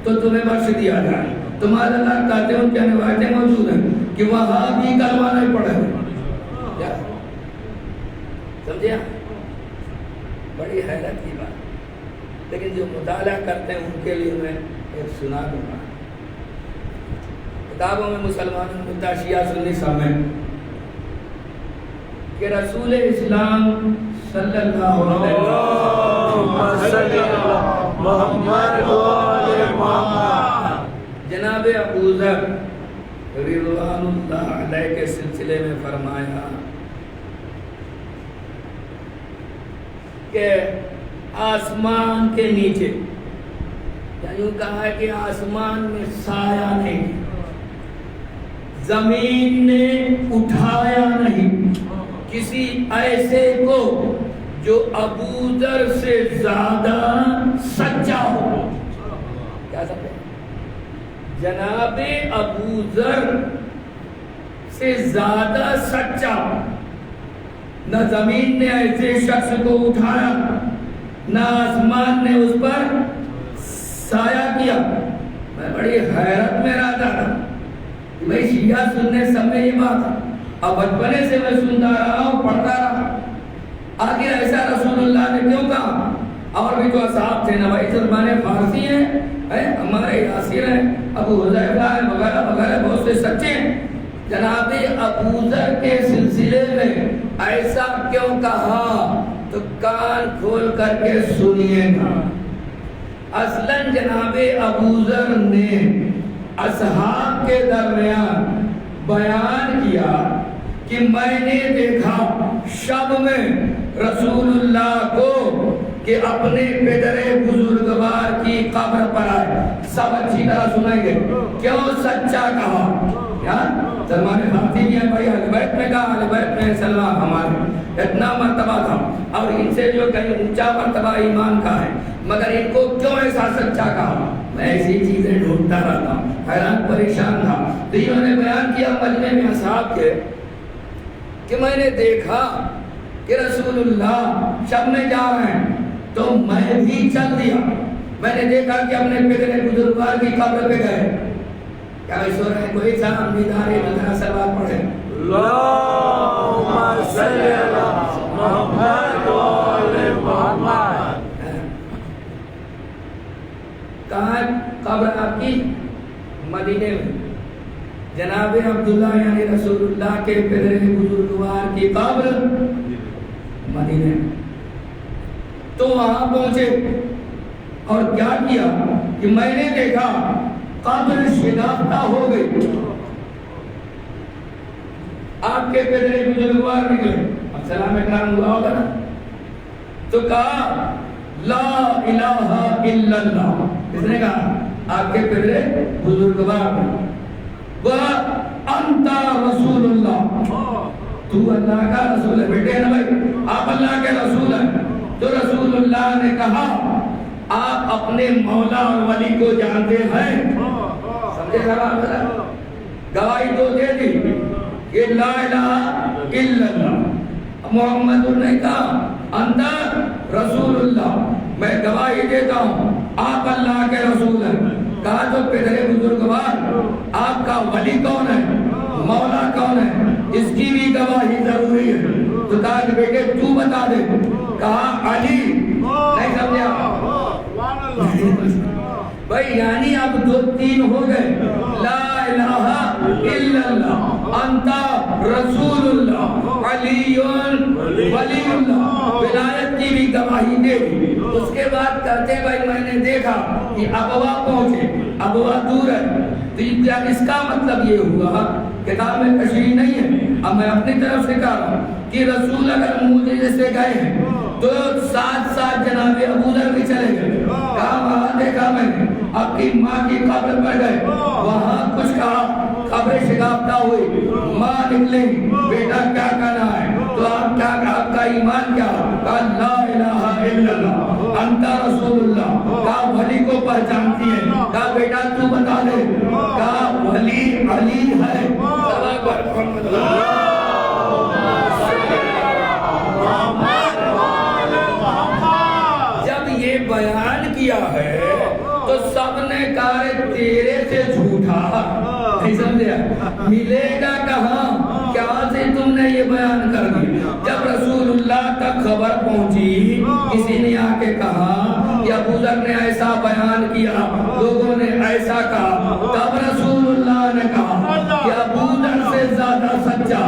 تو تمہیں بخش دیا جائے۔ تمہارے اللہ کہتے ہیں ان کی روایتیں موجود ہیں کہ وہاں بھی کلمہ نہیں پڑھے۔ سمجھے؟ بڑی حیرت کی بات، لیکن جو مطالعہ کرتے ہیں ان کے لیے میں ایک سنا دوں گا۔ کتابوں میں مسلمانوں میں شیعہ سنی سب میں کہ رسول اسلام صلی اللہ علیہ وسلم جناب ابو ذر رضوان اللہ علیہ کے سلسلے میں فرمایا کہ آسمان کے نیچے، یوں کہا ہے کہ آسمان میں سایہ نہیں، زمین نے اٹھایا نہیں کسی ایسے کو جو ابو ذر سے زیادہ سچا ہو۔ کیا سمجھے؟ جناب ابو ذر سے زیادہ سچا، نہ زمین نے ایسے شخص کو اٹھایا نہ آسمان نے اس پر سایہ کیا۔ میں بڑی حیرت میں رہتا تھا کہ بھائی شیعہ سننے سب میں یہ بات ہے، اب بچپنے سے میں سنتا رہا ہوں، پڑھتا رہا، آخر ایسا رسول اللہ نے کیوں کہا؟ اور بھی تو اصحاب تھے نا بھائی، سلمان فارسی ہیں، ہمارے یاسر ہیں، ابو حذیفہ ہیں، وغیرہ وغیرہ بہت سے سچے ہیں، جناب ابوذر کے سلسلے میں ایسا کیوں کہا تو کان کھول کر کے سنیے گا۔ اصلاً جناب ابوذر نے اصحاب کے درمیان بیان کیا کہ میں نے دیکھا شب میں رسول اللہ کو کہ اپنے پدر بزرگوار کی قبر پر آئے۔ سب اچھی طرح سنیں گے کیوں سچا کہا؟ کیا سلمان فارسی بھی ہیں بھائی، اہل بیت میں کہا، اہل بیت میں سلمان ہمارے اتنا مرتبہ تھا اور ان سے جو کہیں اونچا مرتبہ ایمان کا ہے، مگر ان کو کیوں ایسا سچا کہا؟ میں ایسی چیزیں ڈھونڈتا رہتا ہوں، حیران پریشان تھا۔ تو انہوں نے بیان کیا مجمع میں اصحاب کے کہ میں نے دیکھا کہ رسول اللہ شب میں جا رہے ہیں تو میں بھی چل دیا۔ میں نے دیکھا کہ اپنے پدر بزرگوار کی قبر پہ گئے۔ کیا میں سو رہے ہیں؟ کوئی صاحب دیدارِ نظرہ سلوات پڑھے۔ اللہم صلی علی محمد و آل محمد۔ کہاں قبر آپ کی؟ مدینے میں۔ جناب عبداللہ یعنی رسول اللہ کے پدر بزرگوار کی قبر مدینے میں۔ تو وہاں پہنچے اور کیا کیا کہ میں نے دیکھا قبر شناختہ ہو گئی۔ آپ کے پدر بزرگوار نکلے، اب سلام اکرام ہوا ہوگا نا، تو کہا لا الہ الا اللہ۔ کس نے کہا؟ آپ کے پدر بزرگوار وَأَنْتَ رَسُولُ اللَّهِ، تو اللہ کا رسول ہے۔ بیٹے نا بھائی، آپ اللہ کے رسول ہیں۔ تو رسول اللہ نے کہا آپ اپنے مولا اور ولی کو جانتے ہیں؟ سمجھے سوال ذرا؟ گواہی تو دے دی کہ لا الہ الا اللہ۔ محمد نے کہا انت رسول اللہ، میں گواہی دیتا ہوں آپ اللہ کے رسول ہیں۔ کہا تو پدر بزرگوار آپ کا ولی کون ہے، مولا کون ہے، اس کی بھی گواہی ضروری ہے۔ تو کہا کہ بیٹے تو بتا دے۔ کہا علی۔ نہیں سمجھا بھائی؟ یعنی اب دو تین ہو گئے، لا الہ الا اللہ، انت رسول اللہ، علی ولی اللہ، ولایت کی بھی گواہی دے دی۔ اس کے بعد کہتے بھائی میں نے دیکھا کہ ابوا پہنچے، ابوا دور ہے۔ تو اس کا مطلب یہ ہوا، کتاب میں تشریح نہیں ہے، اب میں اپنی طرف سے کہہ رہا ہوں کہ رسول اگر معجزے سے گئے ہیں تو ساتھ ساتھ جناب ابوذر بھی چلے گئے۔ کہا وہاں دیکھا میں نے، اپنی ماں کی قبر پر گئے، وہاں کچھ کہا، قبر شگافتہ ہوئی، ماں نکلی، بیٹا کیا کہنا ہے؟ تو آپ کیا کہا؟ آپ کا ایمان کیا؟ کہا لا الہ الا اللہ، انت رسول اللہ۔ کہا ولی کو پہچانتی ہے؟ کہا بیٹا تو بتا دے۔ کہا ولی علی ہے۔ جب یہ بیان کیا ہے تو سب نے کہا تیرے سے جھوٹا، نہیں سمجھا، ملے گا کہاں؟ کیا سے تم نے یہ بیان کر دی؟ جب رسول اللہ تک خبر پہنچی، کسی نے آ کے کہا کہ ابوذر نے ایسا بیان کیا، لوگوں نے ایسا کہا، تب رسول اللہ نے کہا کہ ابوذر سے زیادہ سچا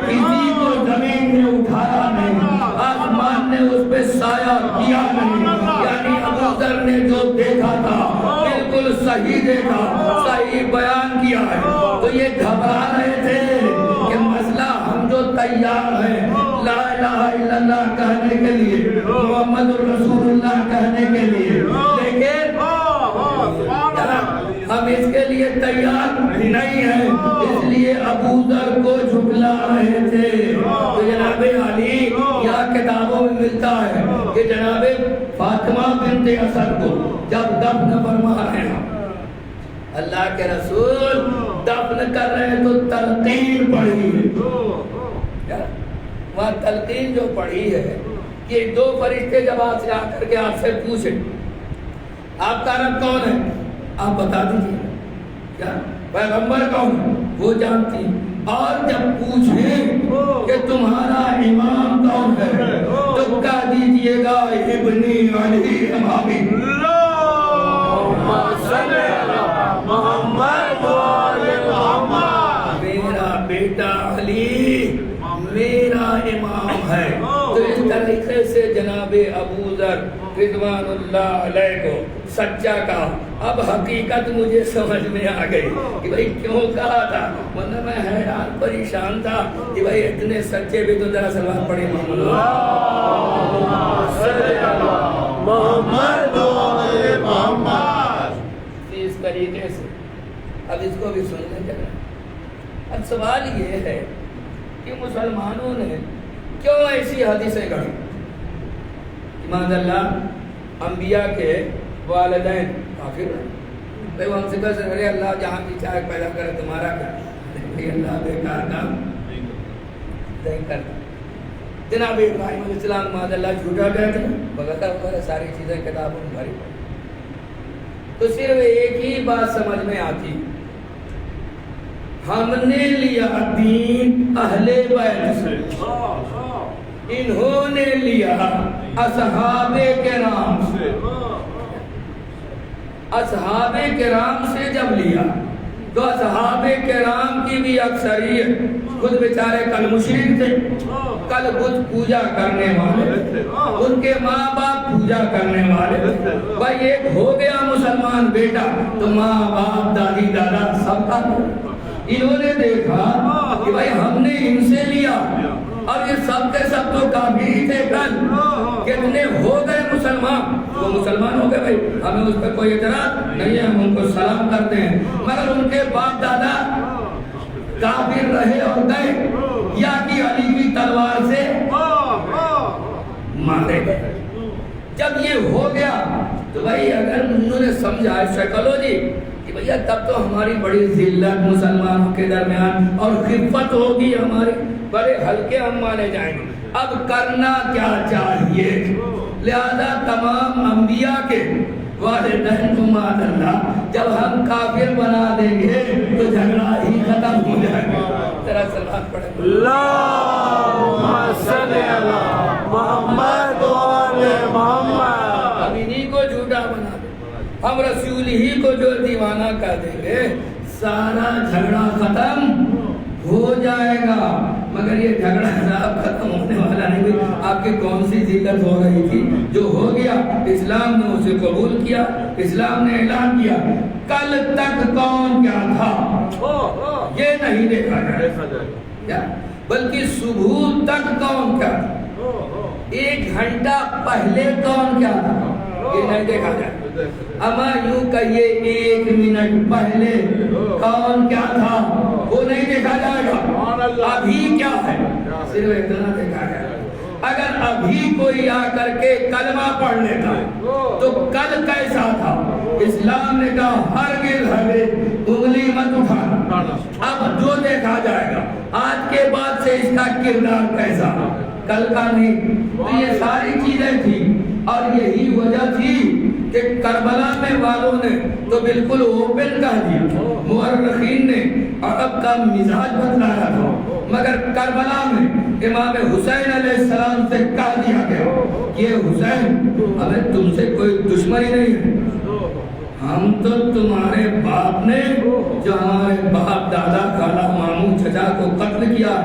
کسی کو زمین نے اٹھایا نہیں، آسمان نے اس پہ سایہ کیا نہیں۔ یعنی ابوذر نے جو دیکھا تھا بالکل صحیح دیکھا، صحیح بیان کیا ہے۔ تو یہ گھبرا رہے تھے کہ مسئلہ ہم جو تیار ہیں لا الہ الا اللہ کہنے کے لیے، محمد رسول اللہ کہنے کے لیے، لیکن ہم اس کے لیے تیار نہیں ہیں، اس لیے ابوذر کو جھٹلا رہے تھے۔ تو جناب علی یا کتابوں میں ملتا ہے کہ جناب فاطمہ بنت اسد کو جب دفن فرما رہے ہیں، اللہ کے رسول دفن کر رہے ہیں تو تلقین پڑھی ہے۔ وہاں تلقین جو پڑھی ہے کہ دو فرشتے جب آپ سے آ کر کے آپ سے پوچھیں آپ کا رب کون ہے، آپ بتا دیجیے، کیا پیغمبر کون ہے وہ جانتی، اور جب پوچھیں کہ تمہارا امام کون ہے تو کہہ دیجیے گا ابنی علی امامی۔ اللہم صلی علی محمد و آل محمد۔ میرا میرا امام ہے. تو اس طریقے سے جناب ابو ذر رضوان اللہ علیہ کو سچا کہا. اب حقیقت مجھے سمجھ میں آ گئی کہ بھائی کیوں کہا تھا، ورنہ میں حیران پریشان تھا کہ بھائی اتنے سچے بھی تو ذرا سلام پڑے محمد محمد. اس طریقے سے اب اس کو بھی سننے چلے. اب سوال یہ ہے کہ مسلمانوں نے کیوں ایسی حدیثیں گڑھی؟ ایمان اللہ انبیاء کے والدین کافر ہیں. بھائی وہ ہم سے کہہ سکتے اللہ جہاں کی چاہے پیدا کرے تمہارا کیا، اللہ بیکار کام نہیں کرتا. جناب ابراہیم علیہ السلام معاذ اللہ جھوٹا کہتے ہیں، وغیرہ ساری چیزیں کتابوں میں بھری. تو صرف ایک ہی بات سمجھ میں آتی، ہم نے لیا دین اہل بیت سے، انہوں نے لیا اصحاب کرام سے. اصحاب کرام سے جب لیا تو اصحاب کرام کی بھی اکثریت خود بیچارے کل مشرک تھے، کل بت پوجا کرنے والے، ان کے ماں باپ پوجا کرنے والے. بھائی ایک ہو گیا مسلمان بیٹا تو ماں باپ دادی دادا سب کا. انہوں نے دیکھا کہ بھائی ہم نے ان سے لیا اور یہ سب کے سب تو کافر ہی تھے. کل کتنے ہو گئے مسلمان، وہ مسلمان ہو گئے. بھائی ہمیں اس پہ کوئی اعتراض نہیں ہے، ہم ان کو سلام کرتے ہیں، مگر ان کے باپ دادا کافر رہے اور گئے یا کہ علی کی تلوار سے مارے گئے. جب یہ ہو گیا تو بھائی اگر انہوں نے سمجھا سائیکالوجی کہ بھیا تب تو ہماری بڑی ذلت مسلمانوں کے درمیان اور خفت ہوگی، ہمارے بڑے ہلکے ہم مانے جائیں گے. اب کرنا کیا چاہیے؟ لہذا تمام انبیاء کے والدین کو معاذ اللہ جب ہم کافر بنا دیں گے تو جھگڑا ہی ختم ہو جائے گا. ذرا سلام پڑھیں. اللہم صلی علی محمد و آل محمد. ہم انہی کو جھوٹا بنا دیں، ہم رسول ہی کو جو دیوانہ کر دیں گے، سارا جھگڑا ختم ہو جائے گا. مگر یہ جھگڑا صاحب ختم ہونے والا نہیں. آپ کی کون سی ذلت ہو رہی تھی؟ جو ہو گیا اسلام نے اسے قبول کیا، اسلام نے اعلان کیا. کل تک کون کیا تھا یہ نہیں دیکھا جائے، بلکہ صبح تک کون کیا تھا، 1 گھنٹہ پہلے کون کیا تھا یہ نہیں دیکھا جائے. اما یوں کہیے 1 منٹ پہلے کون کیا تھا وہ نہیں دیکھا جائے گا. ابھی کیا ہے صرف اتنا دیکھا جائے گا. اگر ابھی کوئی آ کر کے کلمہ پڑھ لیتا تو کل کیسا تھا؟ اسلام نے کہا ہرگز انگلی مت اٹھانا. اب جو دیکھا جائے گا آج کے بعد سے اس کا کردار کیسا، کل کا نہیں. تو یہ ساری چیزیں تھی اور یہی وجہ تھی کہ کربلا میں والوں نے تو بالکل اوپن کہہ دیا، مورخین نے عرب کا مزاج بتلایا تھا، مگر کربلا میں امام حسین علیہ السلام سے کہہ دیا گیا کہ حسین ہمیں تم سے کوئی دشمنی نہیں ہے، ہم تو تمہارے باپ نے جو ہمارے باپ دادا خالہ ماموں چچا کو قتل کیا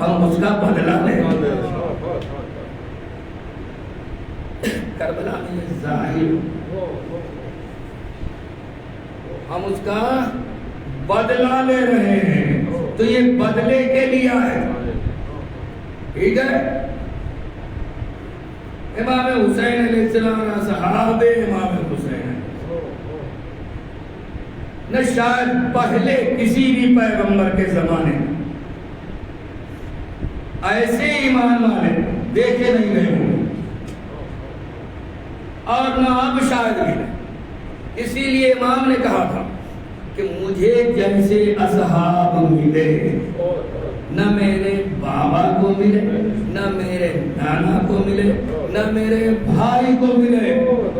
ہم اس کا بدلہ لیں. کربلا میں یہ ظاہر ہم اس کا بدلہ لے رہے ہیں، تو یہ بدلے کے لیے ہے. ٹھیک ہے، امام حسین علیہ السلام صحابہ امام حسین نہ شاید پہلے کسی بھی پیغمبر کے زمانے ایسے ایمان والے دیکھے نہیں گئے ہوں اور نہ اب شاید بھی نہیں. اسی لیے امام نے کہا تھا کہ مجھے جیسے اصحاب ملے نہ میرے بابا کو ملے، نہ میرے نانا کو ملے، نہ میرے بھائی کو ملے.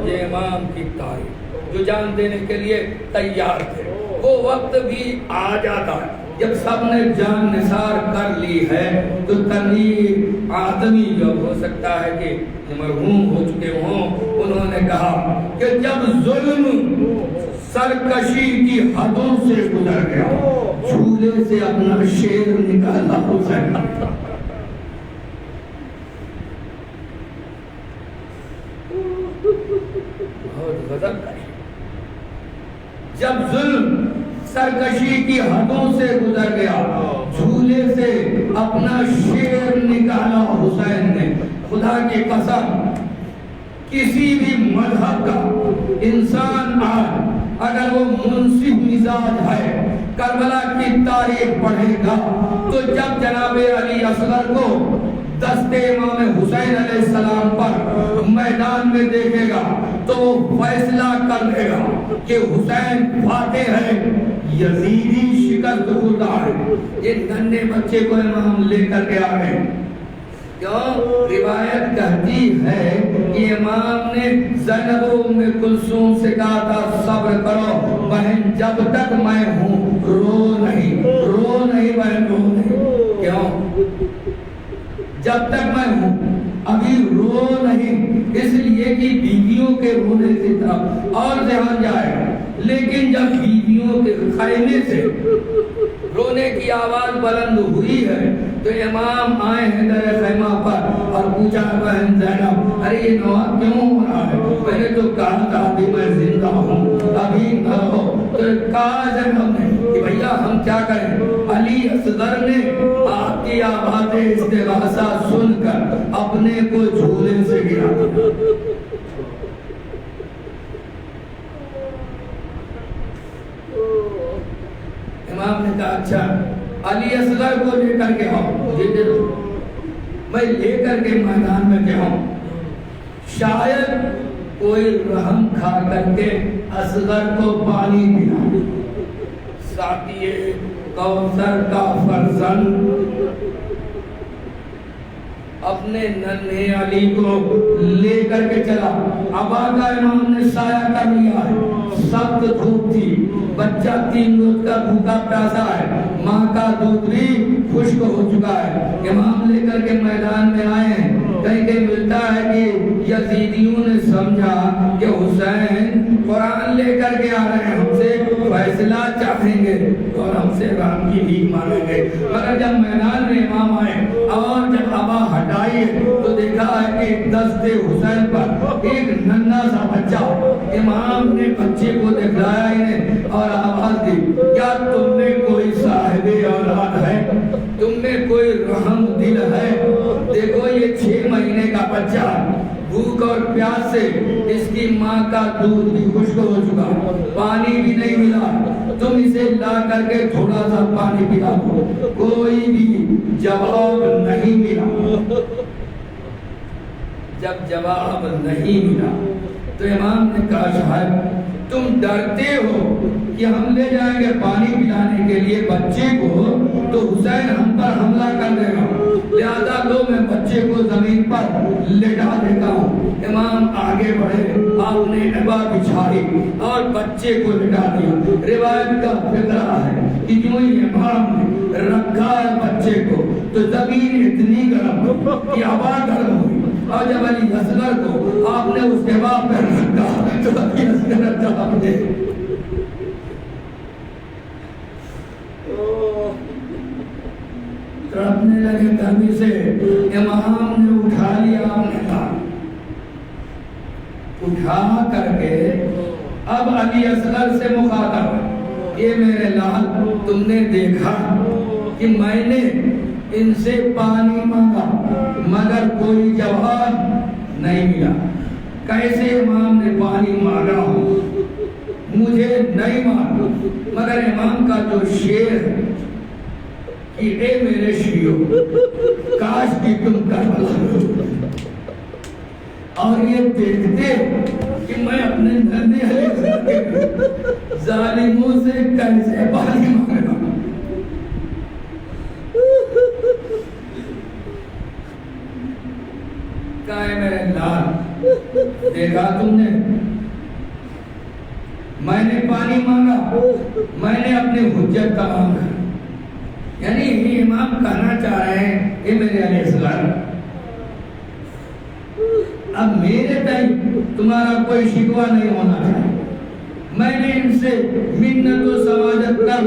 یہ امام کی تاریخ جو جان دینے کے لیے تیار تھے. وہ وقت بھی آ جاتا ہے جب سب نے جان نثار کر لی ہے تو تنویر آدمی جو ہو سکتا ہے کہ مرحوم ہو چکے ہوں، انہوں نے کہا کہ جب ظلم سرکشی کی حدوں سے گزر گیا، جھولے سے اپنا شیر نکالا حسین. سرکشی کی حدوں سے گزر گیا، جھولے سے اپنا شیر نکالا حسین نے۔ خدا کی قسم کسی بھی مذہب کا انسان اگر وہ منصف مزاج ہے، کربلا کی تاریخ پڑھے گا تو جب جناب علی اصغر کو دست امام حسین علیہ السلام پر میدان میں دیکھے گا تو وہ فیصلہ کر دے گا کہ حسین فاتح ہے، یزیدی شکست خوردہ ہے۔ یہ ننھے بچے کو امام لے کر کے آ گئے، کیوں؟ روایت کہتی ہے کہ امام نے زینب ام کلثوم سے کہا تھا صبر کرو بہن، جب تک میں ہوں رو نہیں بہن، رو نہیں۔ کیوں؟ جب تک میں ہوں ابھی رو نہیں، اس لیے کہ بیویوں کے رونے کی طرف اور ذہن جائے گا، لیکن جب بیویوں کے خیمے سے رونے کی آواز بلند ہوئی ہے تو امام آئے ہیں در خیمہ پر اور پوچھا بہن زینب ارے یہ نوحہ کیوں ہو رہا ہے؟ میں نے تو کہا تھا ابھی میں زندہ ہوں، ابھی نہ ہو۔ تو کہا زینب نے کہ بھیا ہم کیا کریں؟ علی اصغر نے آپ کی آواز استغاثہ سن کر اپنے کو جھولے سے گرا دیا۔ امام نے کہا اچھا علی اصغر کو لے کر کے آؤ، مجھے دے دو، میں لے کر کے میدان میں جاؤں، شاید کوئی رحم کھا کر کے اصغر کو پانی پلا۔ ساقی کوثر کا فرزند اپنے ننھے علی کو لے کر کے چلا۔ ابا کا امام نے سایہ کر لیا ہے، سخت دھوپ تھی، بچہ 3 روز کا بھوکا پیاسا ہے، ماں کا دودھ بھی خشک ہو چکا ہے۔ امام لے کر کے میدان میں آئے ہیں، کہیں کہ ملتا ہے کہ یزیدیوں نے سمجھا کہ حسین قرآن لے کر کے آ رہے ہیں، ہم سے فیصلہ چاہیں گے اور ہم سے رام کی بھیک مانگیں گے، مگر جب میدان میں امام آئے اور جب ابا ہٹائی تو دیکھا ہے کہ دست حسین پر ایک ننھا سا بچہ، امام نے بچے کو دکھلایا انہیں اور آواز دی کیا تم میں کوئی صاحب اولاد ہے؟ تم میں کوئی رحم دل ہے؟ دیکھو یہ 6 مہینے کا بچہ بھوک اور پیاس سے اس کی ماں کا دودھ بھی خشک ہو چکا، پانی بھی نہیں ملا، تم اسے لا کر کے تھوڑا سا پانی پلا دو۔ کوئی بھی جواب نہیں ملا۔ جب جواب نہیں ملا تو امام نے کہا شاید تم ڈرتے ہو کہ ہم لے جائیں گے پانی پلانے کے لیے بچے کو تو حسین ہم پر حملہ کر دے گا، لہذا لو میں بچے کو زمین پر لٹا دیتا ہوں۔ امام آگے بڑھے، آپ نے عبا بچھائی اور بچے کو لٹا دیا۔ روایت کا فقرہ ہے کہ جو امام نے رکھا ہے بچے کو تو زمین اتنی گرم کہ عبا گرم ہوئی، اور جب علی اصغر کو آپ نے اس کے باپ پر رکھا تو علی اصغر جواب دے تڑپنے لگے گرمی سے۔ امام نے اٹھا لیا، آپ نے کہا اٹھا کر کے اب علی اصغر سے مخاطب، یہ میرے لال تم نے دیکھا کہ میں نے ان سے پانی مانگا مگر کوئی جواب نہیں ملا، کیسے امام نے پانی مانگا ہو مجھے نہیں معلوم، مگر امام کا جو شعر ہے کہ اے میرے شیعو کاش کی تم کربلا ہو اور یہ دیکھتے کہ میں اپنے ننھے علی اصغر کے ظالموں سے کیسے پانی مانگ رہا ہوں۔ کہا ہے میرے لال دیکھا تم نے، میں نے پانی مانگا، میں نے اپنی حجت تمام کر، یعنی یہ امام کہنا چاہ رہے ہیں کہ میرے علیہ السلام اب میرے ٹائم تمہارا کوئی شکوہ نہیں ہونا چاہیے، میں نے ان سے منت و سماجت کر،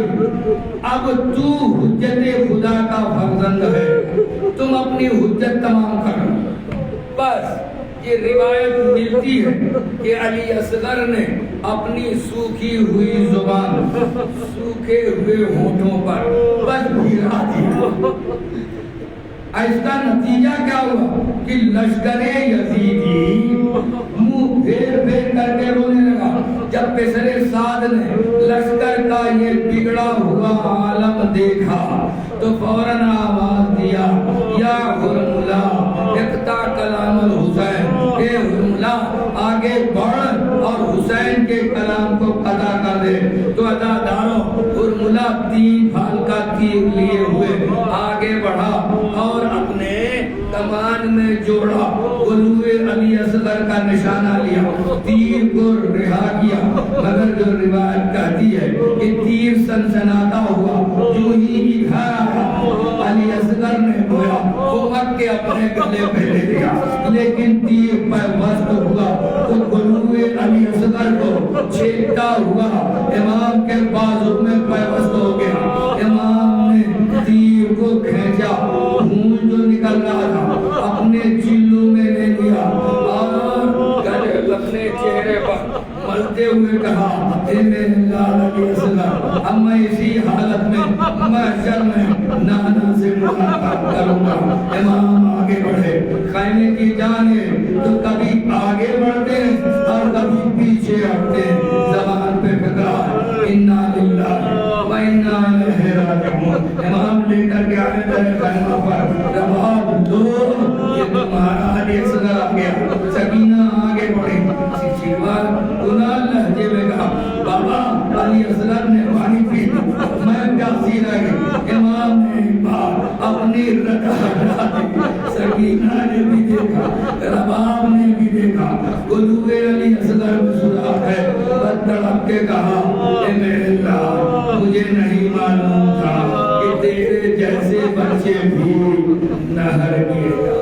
اب تو حجت خدا کا فرزند ہے، تم اپنی حجت تمام کرو۔ بس یہ روایت ملتی ہے کہ علی اصغر نے اپنی سوکھی ہوئی زبان سوکھے ہوئے ہونٹوں پر بس گرا دیا۔ اس کا نتیجہ کیا ہوا کہ لشکر یزیدی منہ پھیر پھیر کر کے رونے لگا۔ جب پسر سعد نے لشکر کا یہ بگڑا ہوا عالم دیکھا تو فوراً آواز دیا، یا حرملہ اقطع کلام الحسین، اے حرملہ آگے بڑھ اور حسین کے کلام کو قطع کر دے۔ تو عزاداروں حرملہ 3 پھال کا تیر لیے ہوئے آگے بڑھا اور اپنے کمان میں جوڑا، غلوِ علی اصغر کا نشانہ لیا، تیر کو رہا کیا۔ مگر جو روایت کہتی ہے کہ تیر سنسناتا ہوا جو ہی ادھر آیا، علی اصغر نے گویا وہ کے اپنے گلے پہ لے لیا، لیکن تیر پر وزن ہوا تو غلوِ علی اصغر کو چھیدتا ہوا امام کے بازو میں پیوست ہو گیا۔ امام نے تیر کو کھینچا، خون جو نکل رہا تھا اپنے چلوں میں لے لیا اور گلے اپنے چہرے پر ملتے ہوئے کہا، اے میرے لال علی اصغر، اب میں اسی حالت میں محشر میں نانا سے ملاقات کروں گا۔ امام آگے بڑھے خیمے کی جانب، تو کبھی آگے بڑھتے اور کبھی پیچھے ہٹتے، زبان پہ پکڑا انا للہ و انا الیہ راجعون۔ امام لے کر کے آنے لگے خیمہ پر، رباب دو یہ تمہارا علی اصغر آ گیا۔ سکینہ آگے بڑھی، سچیوار گناہ لہجے میں کہا، بابا علی اصغر نے پانی پی میں پیاسی رہ گئی۔ امام نے اپنی رکھا ہٹا دی، سکینہ نے بھی دیکھا، رباب نے بھی دیکھا، غلوِ علی اصغر میں سراغ ہے۔ بس تڑپ کے کہا، اے میرے اللہ، مجھے نہیں معلوم تھا کہ تیرے جیسے بچے بھی نہر کیے جا۔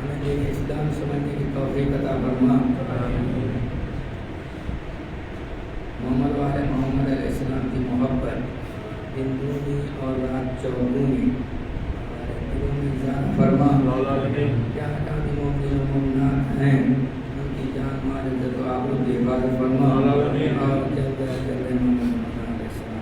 ہمیں دین اسلام سمجھنے کی توفیق عطا فرما۔ محمد والے محمد علیہ السلام کی محبت دن دونی اور رات چوگونی دلوں میں اظہار فرما۔ کیا ہٹاتی مومنین و مومنات ہیں ان کی جان مال عزت و آبرو کی حفاظت فرما، اور جلد از جلد محمد علیہ السلام۔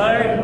Say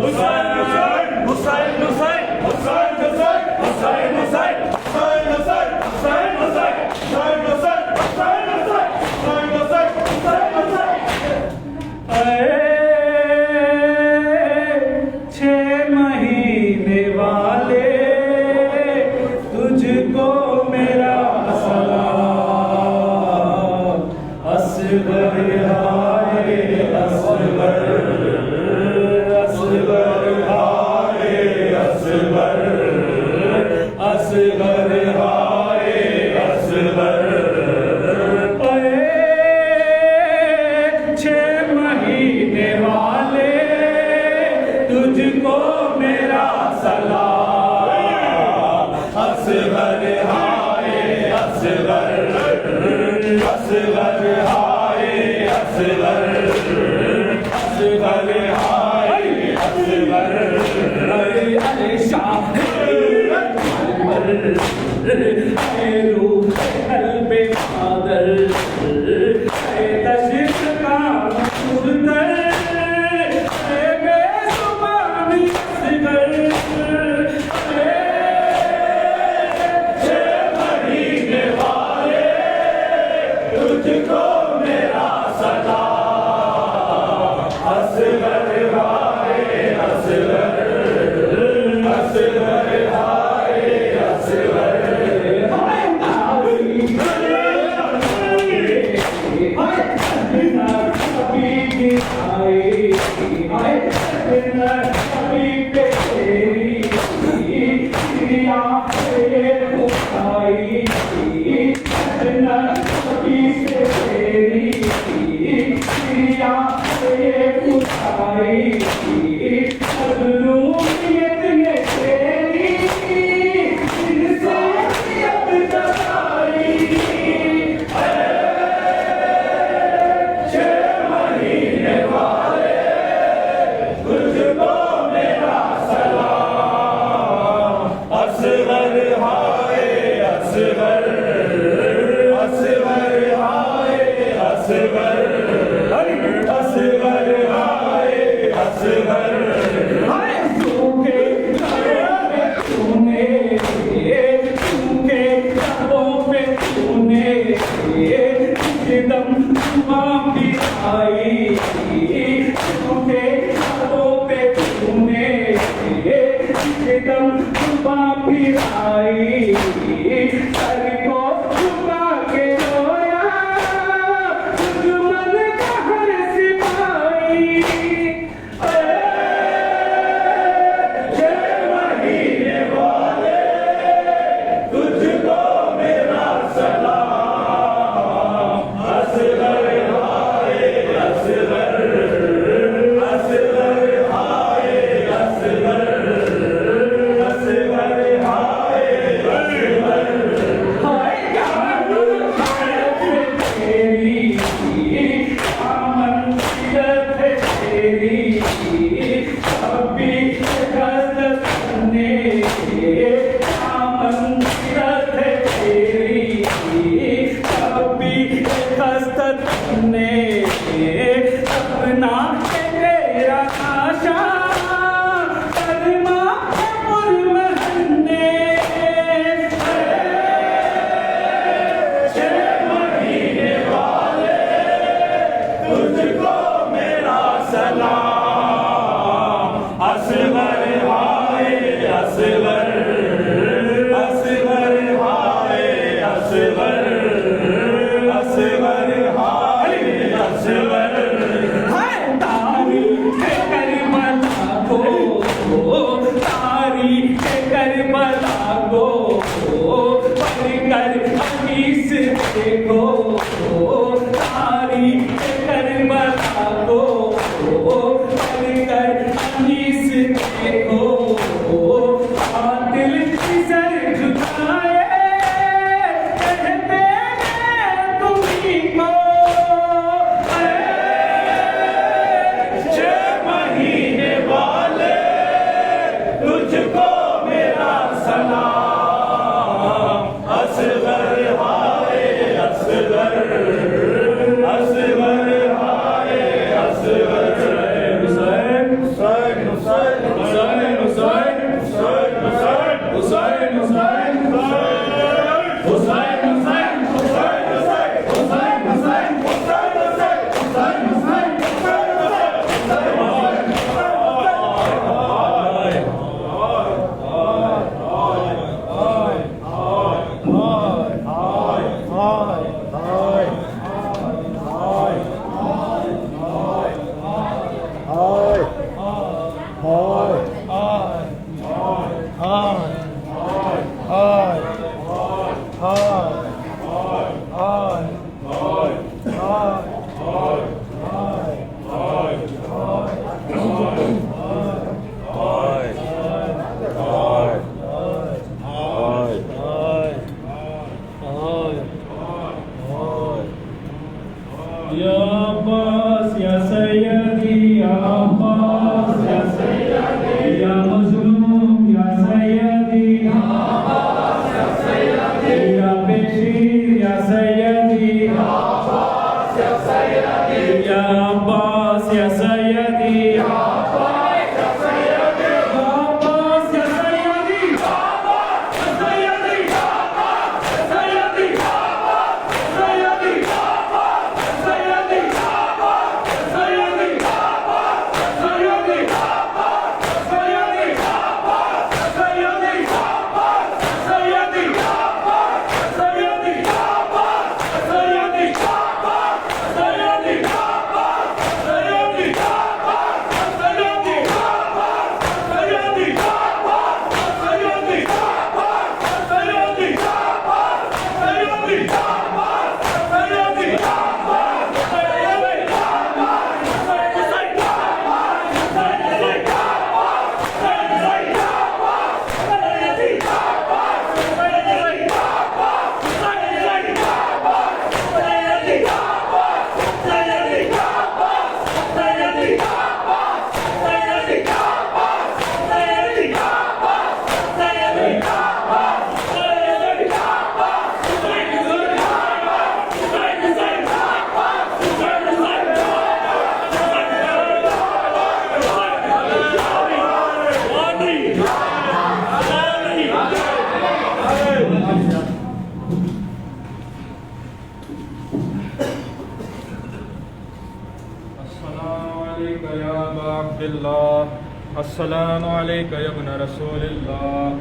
السلام عليك يا ابن رسول الله.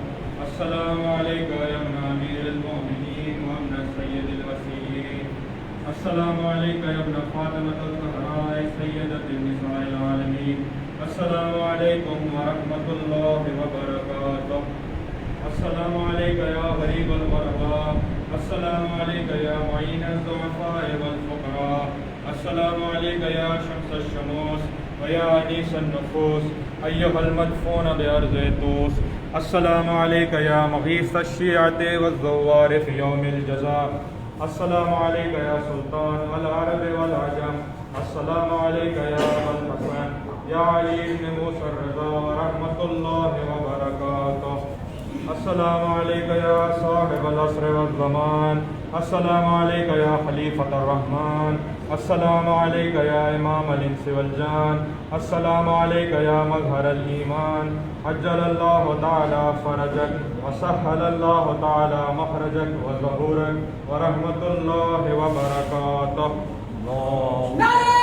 السلام عليك يا ابن أمير المؤمنين وابن سيد الوسيلين. السلام عليك يا ابن فاطمة الزهراء سيدة النساء العالمين. السلام عليكم ورحمة الله وبركاته. السلام عليك يا غريب الغرباء. السلام عليك يا معين الضعفاء والفقراء. السلام عليك يا شمس الشموس ويا أنيس النفوس أيها المدفون بأرض طوس. السلام عليك يا مغيث الشيعة والزوار في يوم الجزاء. السلام عليك يا سلطان العرب والعجم. السلام عليك يا أبا الحسن يا علي بن موسى الرضا ورحمة الله وبركاته. السلام عليك يا صاحب العصر والزمان. السلام عليك يا خليفة الرحمن. السلام عليك يا إمام الإنس والجان. السلام عليك يا مظهر الإيمان. عجل الله تعالى فرجك وسهل الله تعالى مخرجك وظهورك ورحمة الله وبركاته. الله